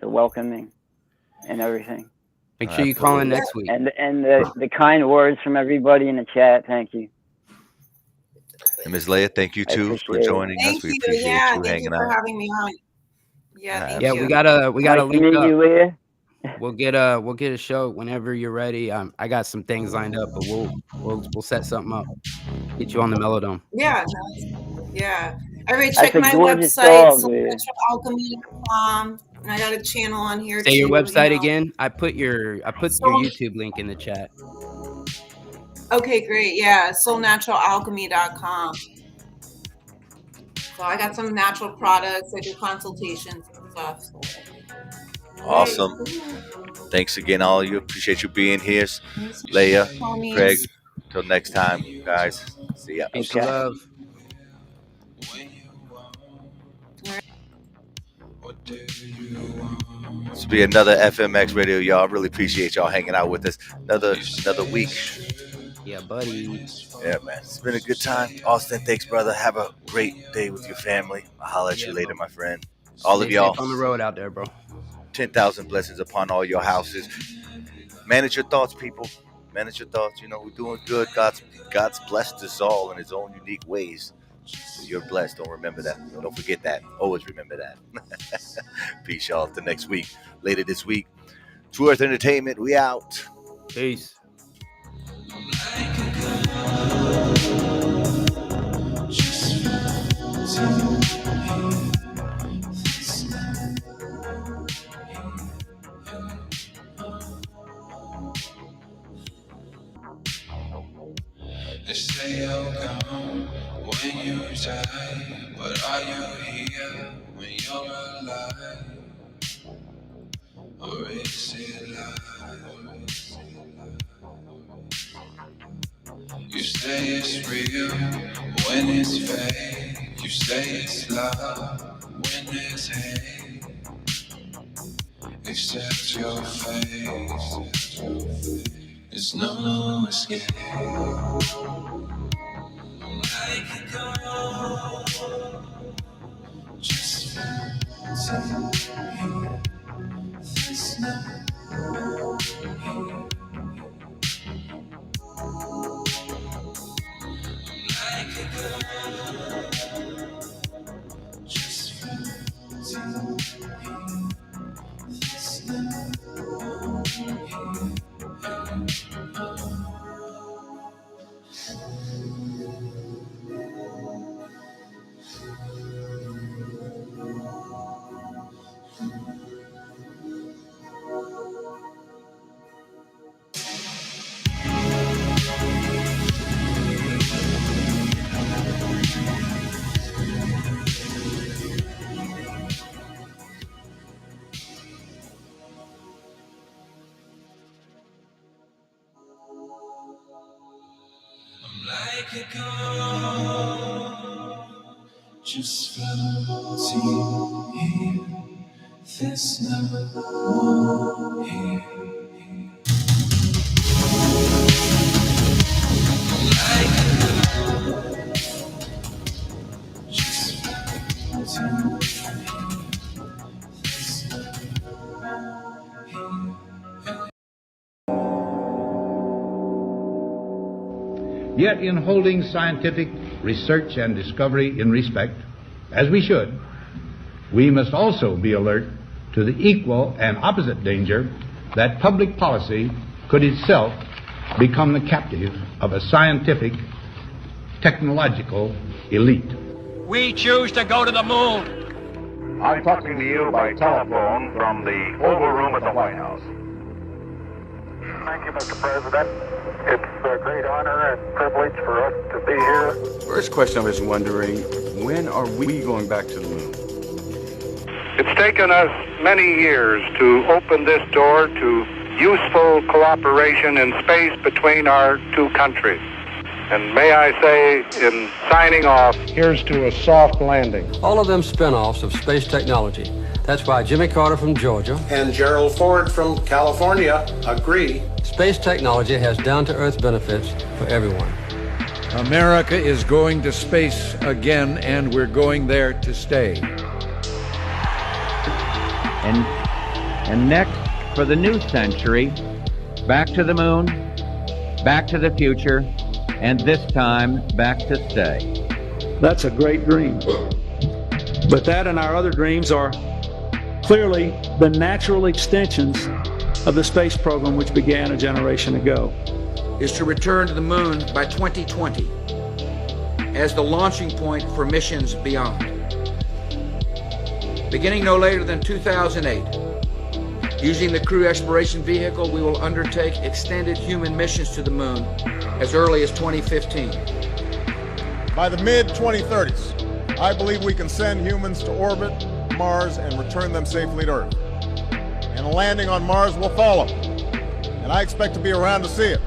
welcoming and everything. Make sure you call in next week. And the kind words from everybody in the chat. Thank you. And Ms. Leia, thank you too for joining us. We appreciate you hanging thank you for having me on. Yeah, yeah, we gotta link up. You, Leah. We'll get a show whenever you're ready. I got some things lined up, but we'll set something up. Get you on the Melodome. Yeah, yeah. Everybody check my website, naturalalchemy.com. And I got a channel on here. Say your website again. I put your YouTube link in the chat. Okay, great. Yeah, soulnaturalalchemy.com. So I got some natural products. I do consultations and stuff. So. Awesome. Thanks again, all of you. Appreciate you being here. Leia, Craig, until next time, guys. See ya. Peace and love. This will be another FMX radio, y'all. Really appreciate y'all hanging out with us. Another week. Yeah, buddy. Yeah, man. It's been a good time. Austin, thanks, brother. Have a great day with your family. I'll holler at you later, my friend. All of Stay y'all. safe on the road out there, bro. 10,000 blessings upon all your houses. Manage your thoughts, people. Manage your thoughts. You know, we're doing good. God's blessed us all in his own unique ways. You're blessed. Don't remember that. Don't forget that. Always remember that. Peace, y'all. Till next week. Later this week. True Earth Entertainment. We out. Peace. They say you're gone when you die, but are you here when you're alive? Or is it life? You say it's real when it's fake. You say it's love when it's hate. Accept your fate. There's no escape. Like a girl, just floating here. There's no here. Like a girl, just floating here. There's no here. Like a girl, just floating here. There's no one here. Like a girl, just floating here. There's no one here. Yet in holding scientific research and discovery in respect, as we should, we must also be alert to the equal and opposite danger that public policy could itself become the captive of a scientific, technological elite. We choose to go to the moon. I'm talking to you by telephone from the Oval Room at the White House. Thank you, Mr. President. It's a great honor and privilege for us to be here. First question I was wondering, when are we going back to the moon? It's taken us many years to open this door to useful cooperation in space between our two countries. And may I say, in signing off, here's to a soft landing. All of them spin-offs of space technology. That's why Jimmy Carter from Georgia and Gerald Ford from California agree. Space technology has down-to-earth benefits for everyone. America is going to space again, and we're going there to stay. And next, for the new century, back to the moon, back to the future, and this time, back to stay. That's a great dream. But that and our other dreams are clearly the natural extensions of the space program which began a generation ago. Is to return to the moon by 2020 as the launching point for missions beyond. Beginning no later than 2008, using the Crew Exploration Vehicle, we will undertake extended human missions to the moon as early as 2015. By the mid-2030s, I believe we can send humans to orbit Mars and return them safely to Earth. And a landing on Mars will follow. And I expect to be around to see it.